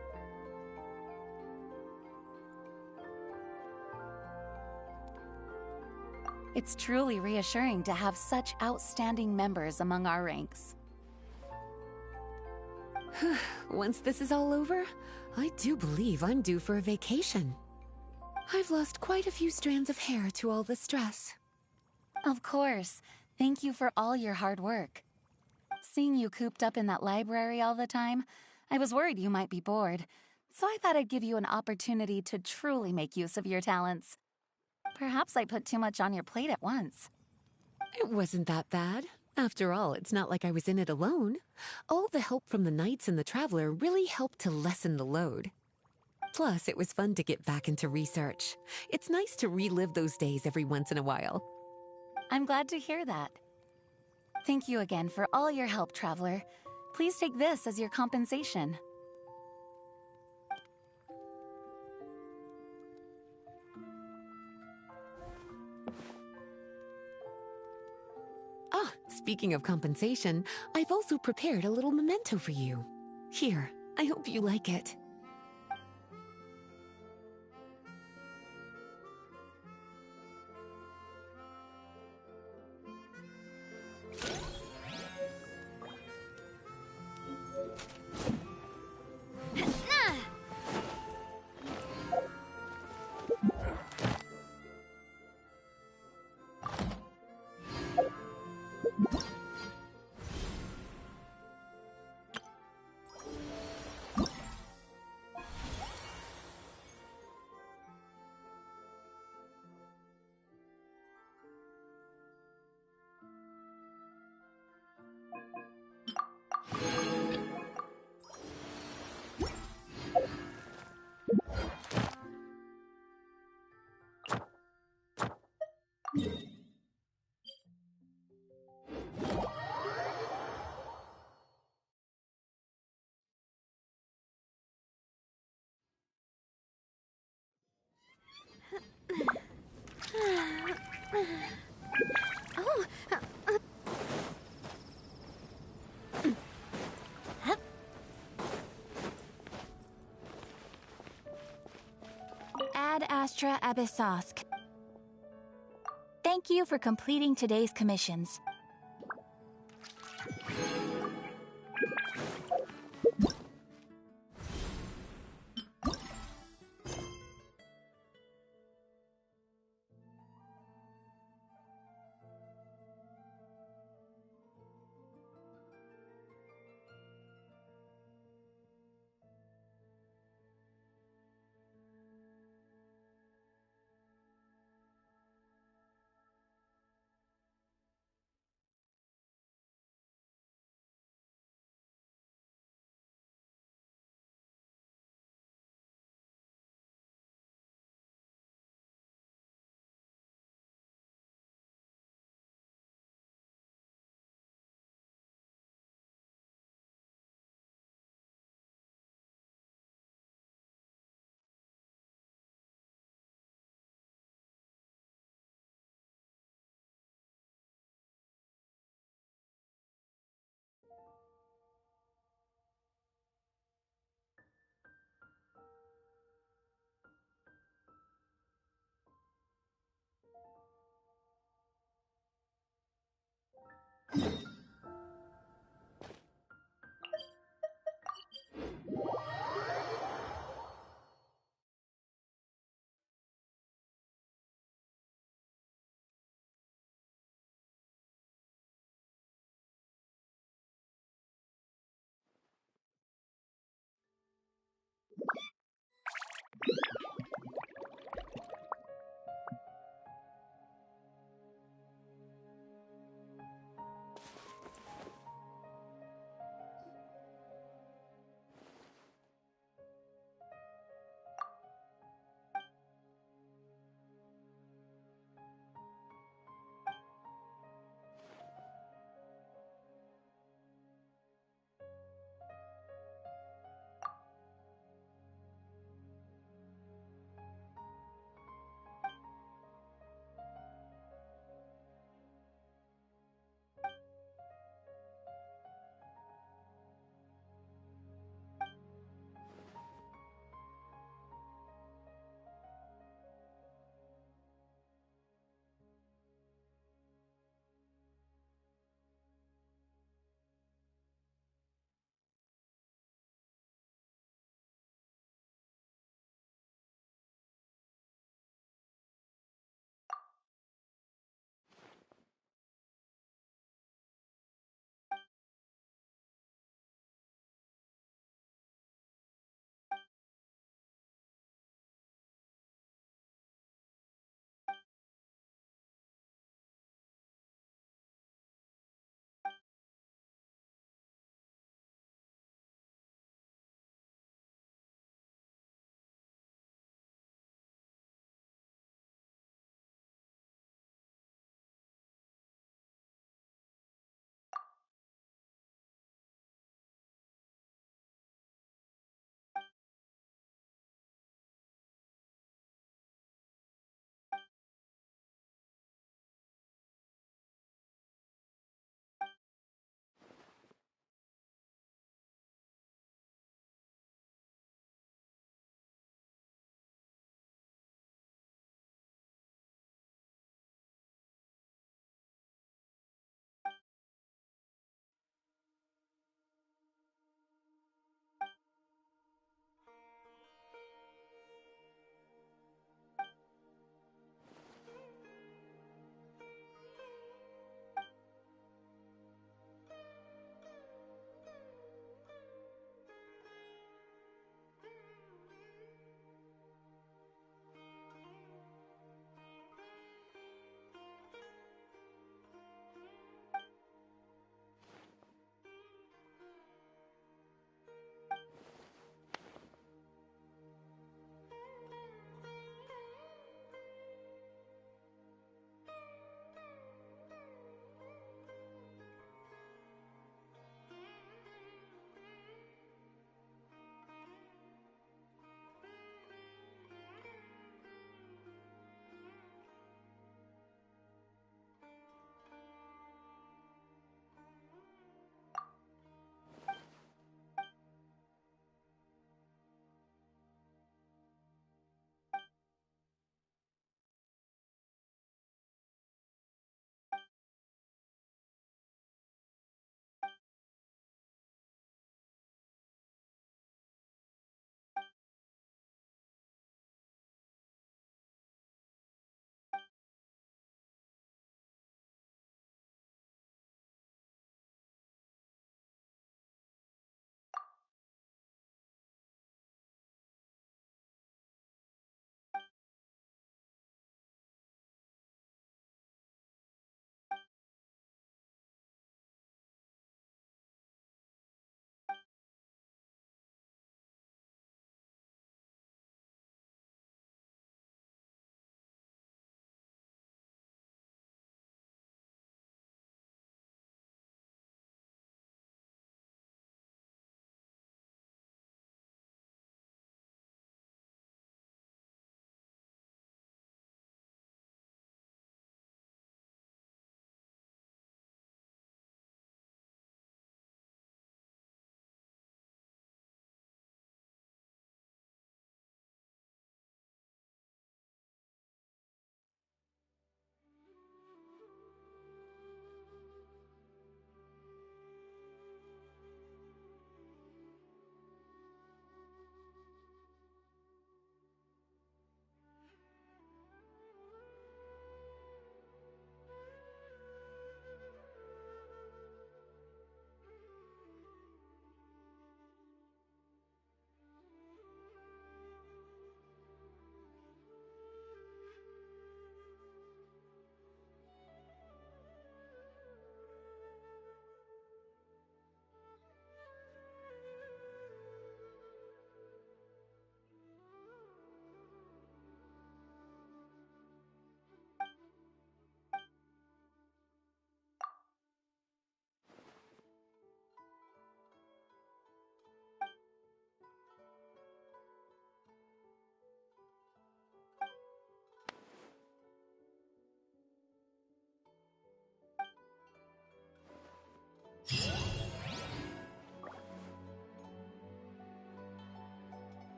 It's truly reassuring to have such outstanding members among our ranks.
Once this is all over, I do believe I'm due for a vacation. I've lost quite a few strands of hair to all the stress.
Of course. Thank you for all your hard work. Seeing you cooped up in that library all the time, I was worried you might be bored, so I thought I'd give you an opportunity to truly make use of your talents. Perhaps I put too much on your plate at once.
It wasn't that bad. After all, it's not like I was in it alone. All the help from the Knights and the Traveler really helped to lessen the load. Plus, it was fun to get back into research. It's nice to relive those days every once in a while.
I'm glad to hear that. Thank you again for all your help, Traveler. Please take this as your compensation.
Ah, speaking of compensation, I've also prepared a little memento for you. Here, I hope you like it.
Ad Astra Abyssosk. Thank you for completing today's commissions.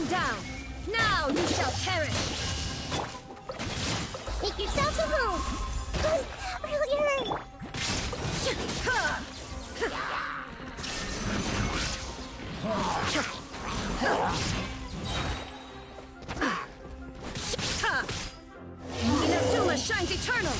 Shine down! Now you shall perish!
Make yourselves a move! That really hurt!
Inazuma shines eternal!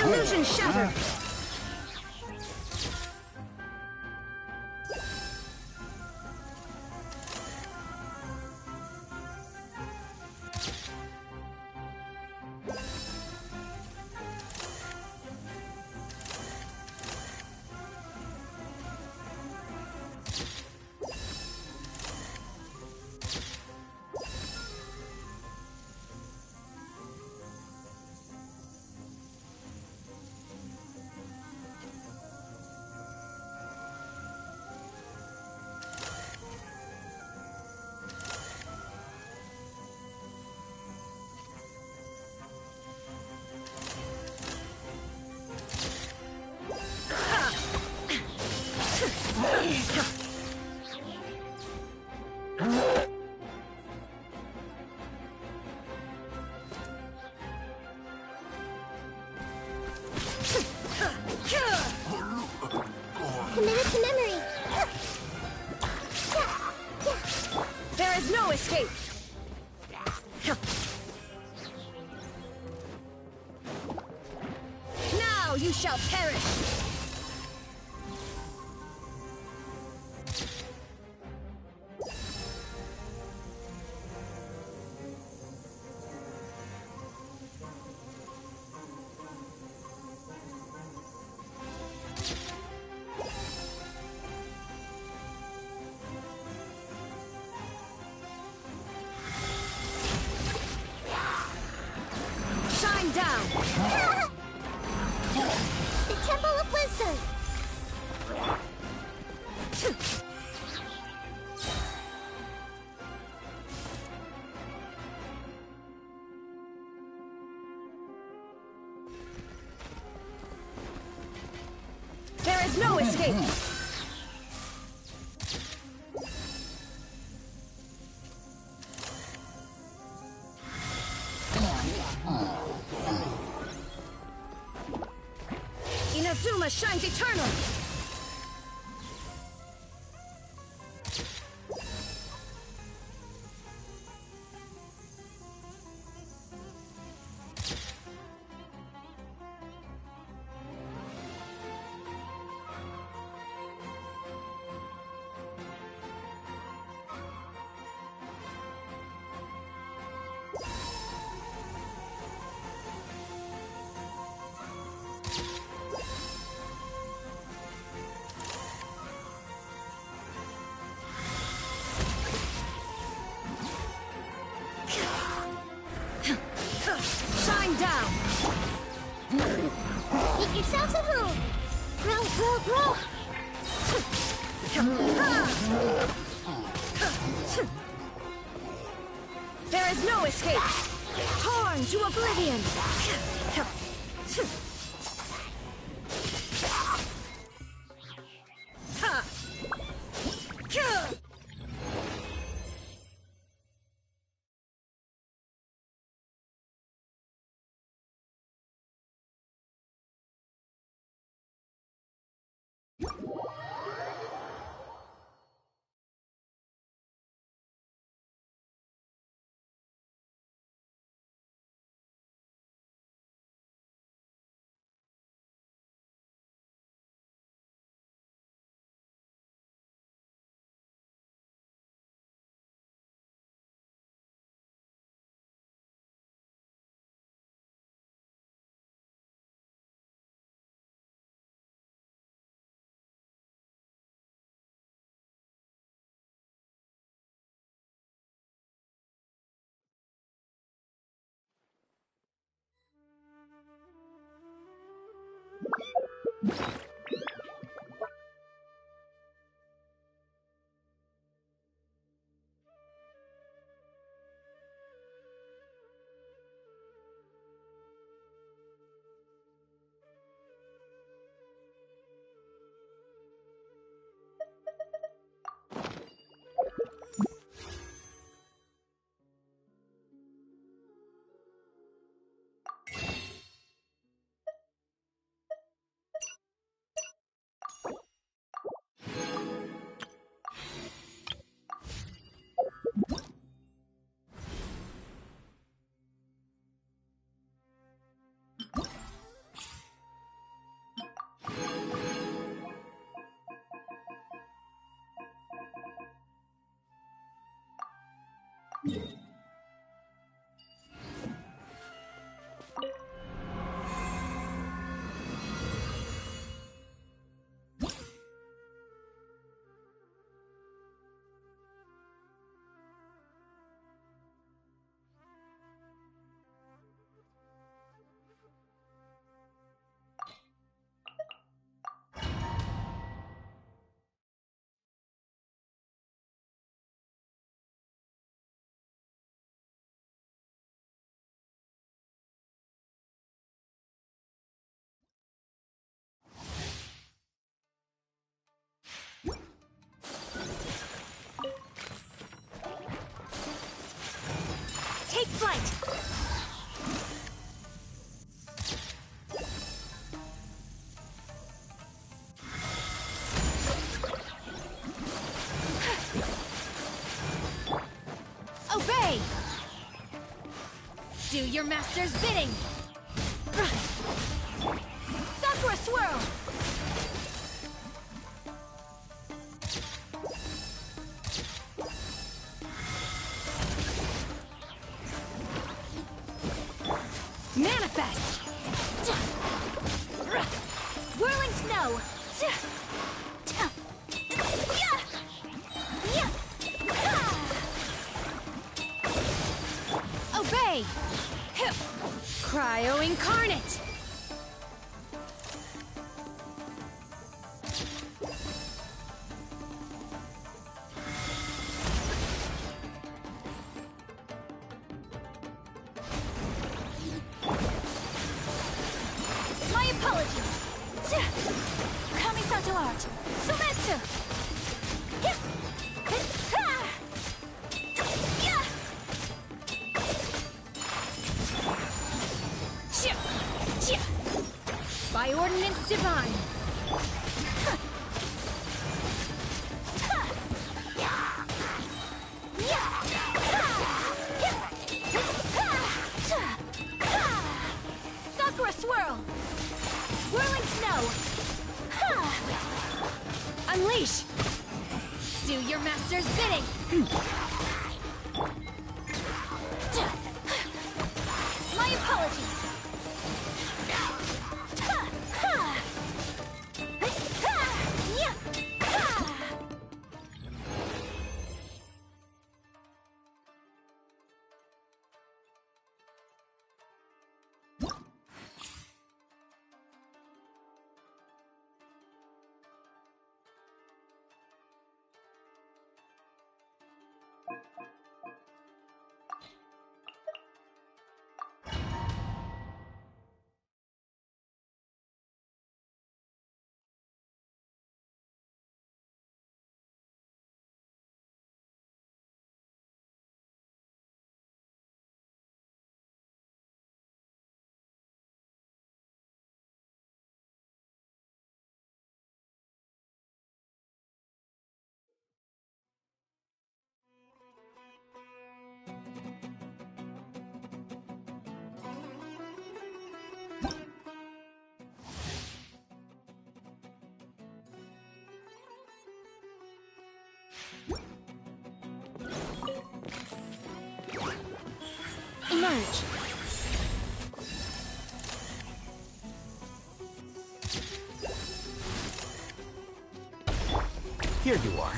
Illusion shattered!
Committed to memory!
There is no escape! Now you shall perish! Shine down!
The Temple of Wisdom!
There is no escape! Inazuma shines eternal! Shine down!
Make yourselves a move! Grow, grow, grow!
There is no escape! Torn to oblivion!
your master's bidding! Sakura Swirl! Manifest! Whirling Snow! Obey! Cryo Incarnate! My apologies! Kamisato Art! Sumetsu! By Ordinance Divine! Sakura Swirl! Whirling Snow! Unleash! Do your master's bidding! My apologies! Emerge!
Here you are.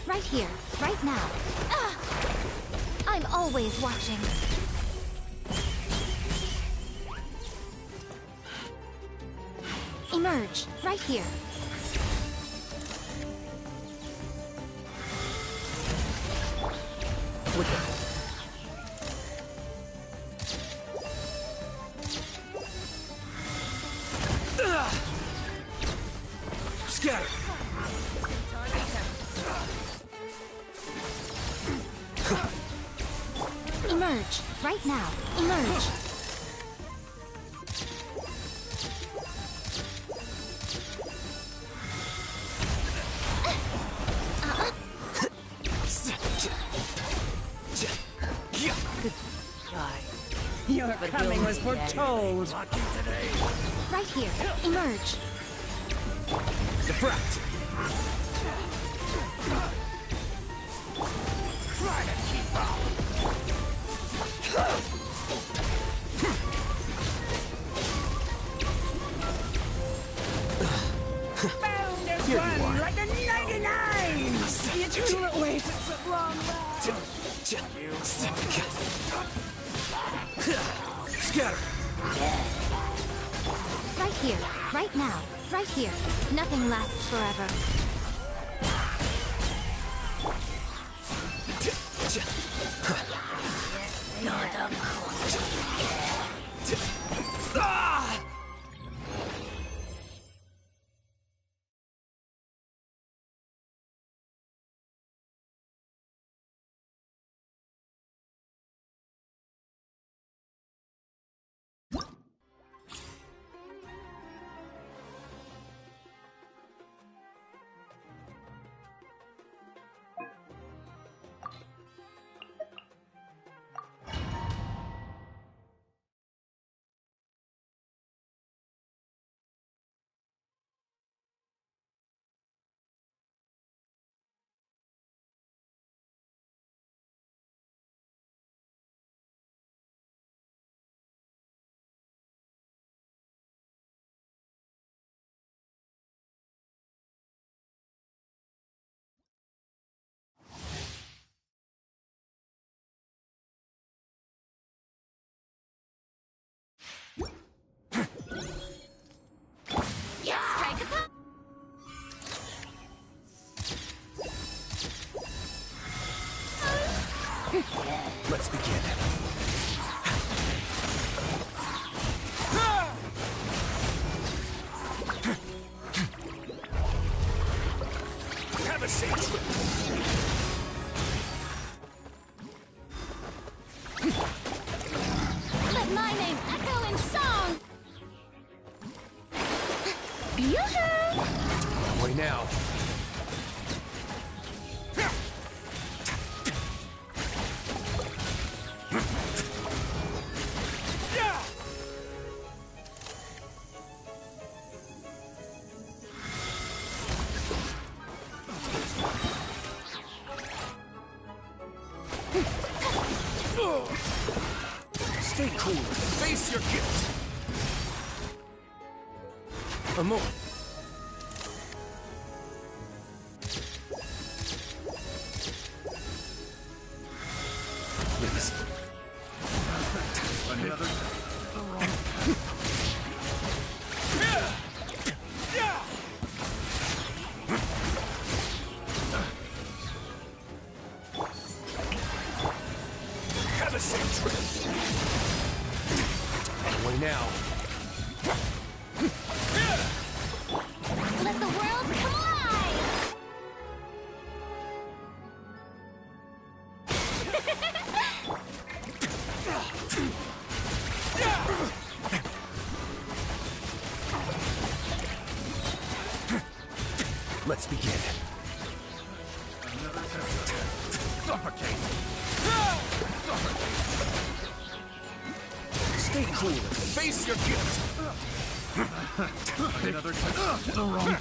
Right here, right now. I'm always watching. Emerge, right here.
Flicker. Scatter.
Emerge, right now. Emerge.
Your coming was foretold.
Right here. Emerge.
Defract.
Try to keep up. Found this one like a 99! You two it wasted so long
Scatter.
Right here. Right now. Right here. Nothing lasts forever.
Let's begin. Have a seat.
Let my name echo in song! Yoo-hoo!
That way now. Stay cool. Face your guilt. A moment. Please. Another. Have a safe trip. Away now.
Let the world come alive!
Let's begin. Suffocate. Stay cool and face your guilt. Another touch. The wrong.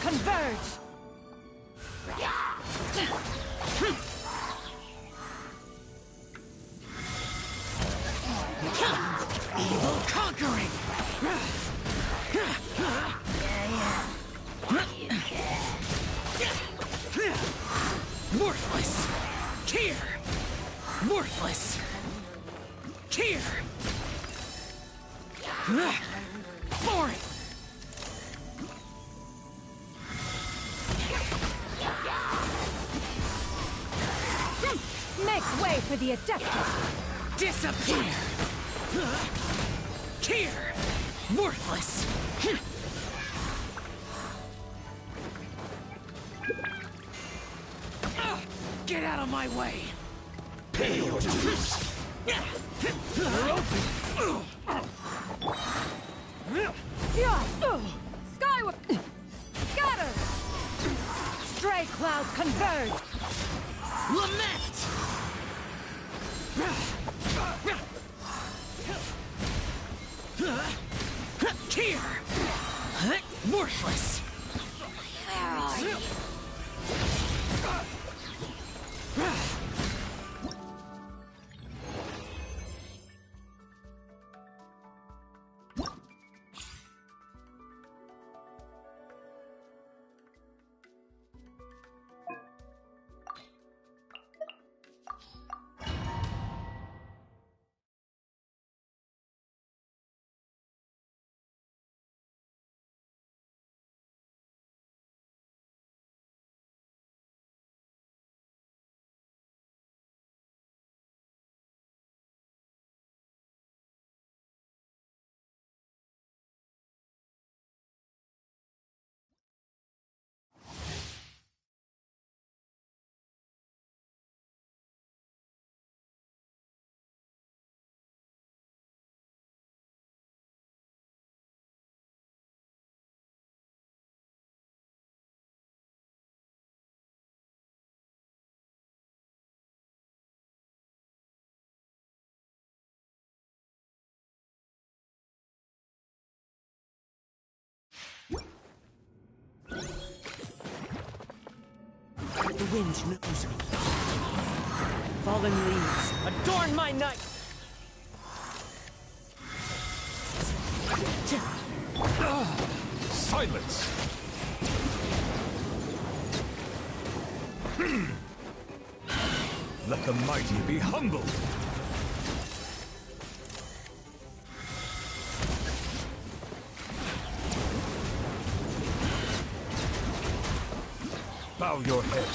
Converge!
Evil conquering! Worthless! Here! Worthless! Here! Boring!
Make way for the Adeptus!
Disappear! Here! Worthless! Get out of my way!
Skyward! Scatter! Stray clouds converge!
Lament! Here! Worthless!
Where are you?
The wind knows me. Fallen leaves, adorn my night!
Silence! Let the mighty be humbled! Bow your head.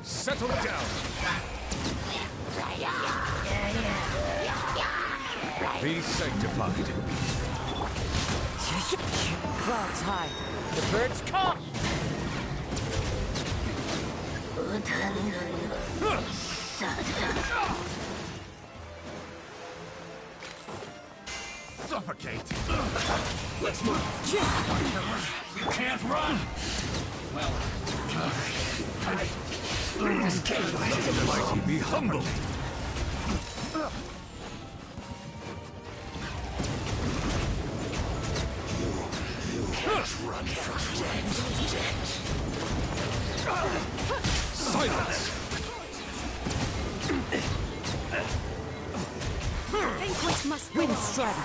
Settle down. Be sanctified.
Clouds high. The birds come!
Suffocate! Let's move! You can't run! Well, let the mighty be humbled! Run from death. Silence!
Banquet must win strata.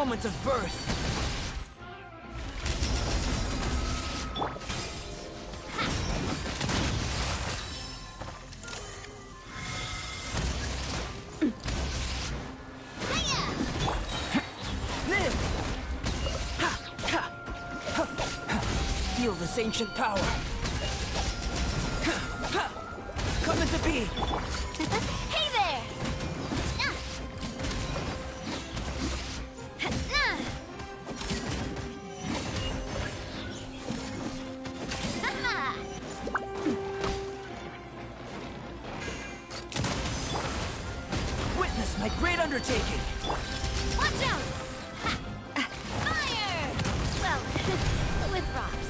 Moments of birth. Feel this ancient power. Coming to be.
Hey there!
Witness my great undertaking.
Watch out! Fire! Well, with rocks.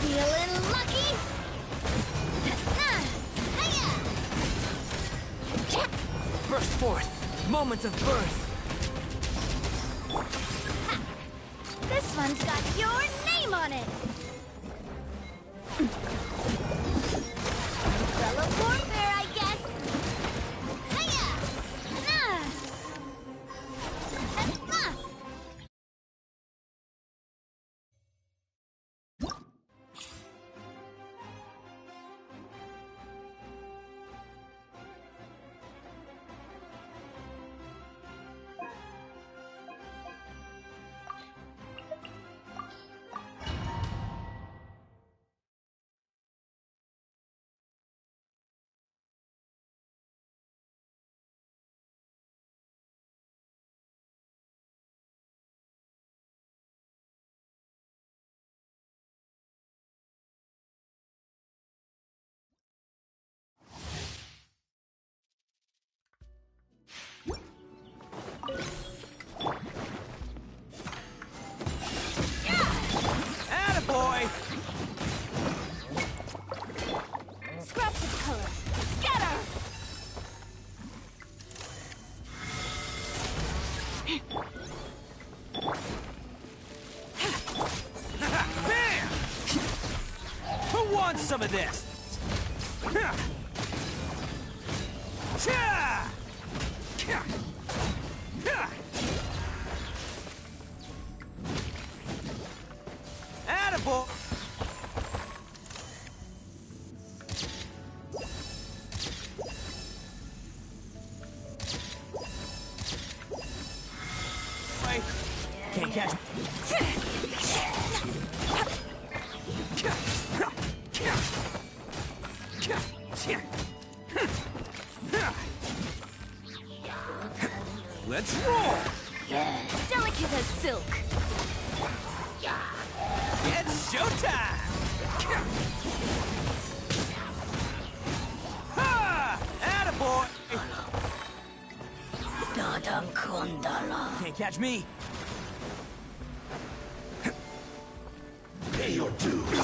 Feeling lucky?
Burst forth. Moments of birth.
This one's got your name on it! Umbrella warfare, I guess! Hiya!
Attaboy!
Scraps of color! Scatter!
Bam! Who wants some of this? Attaboy! Can't catch me. Let's roll!
Delicate as silk.
It's showtime! Ha! Attaboy! Can't catch me.
Pay your dues.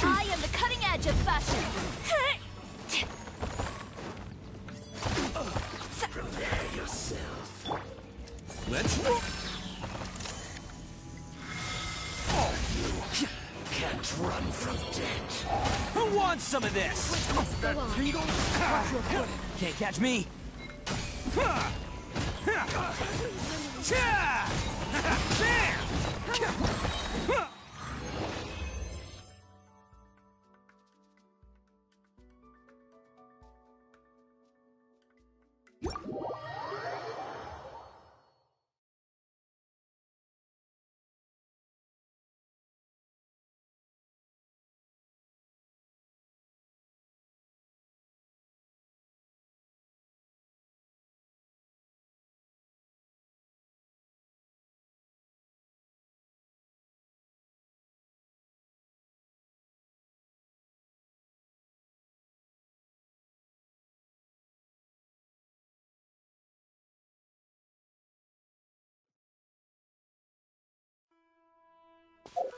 I am the cutting edge of fashion.
Prepare yourself.
Let's roll!
You can't run from death.
Who wants some of this? Can't catch me.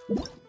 What?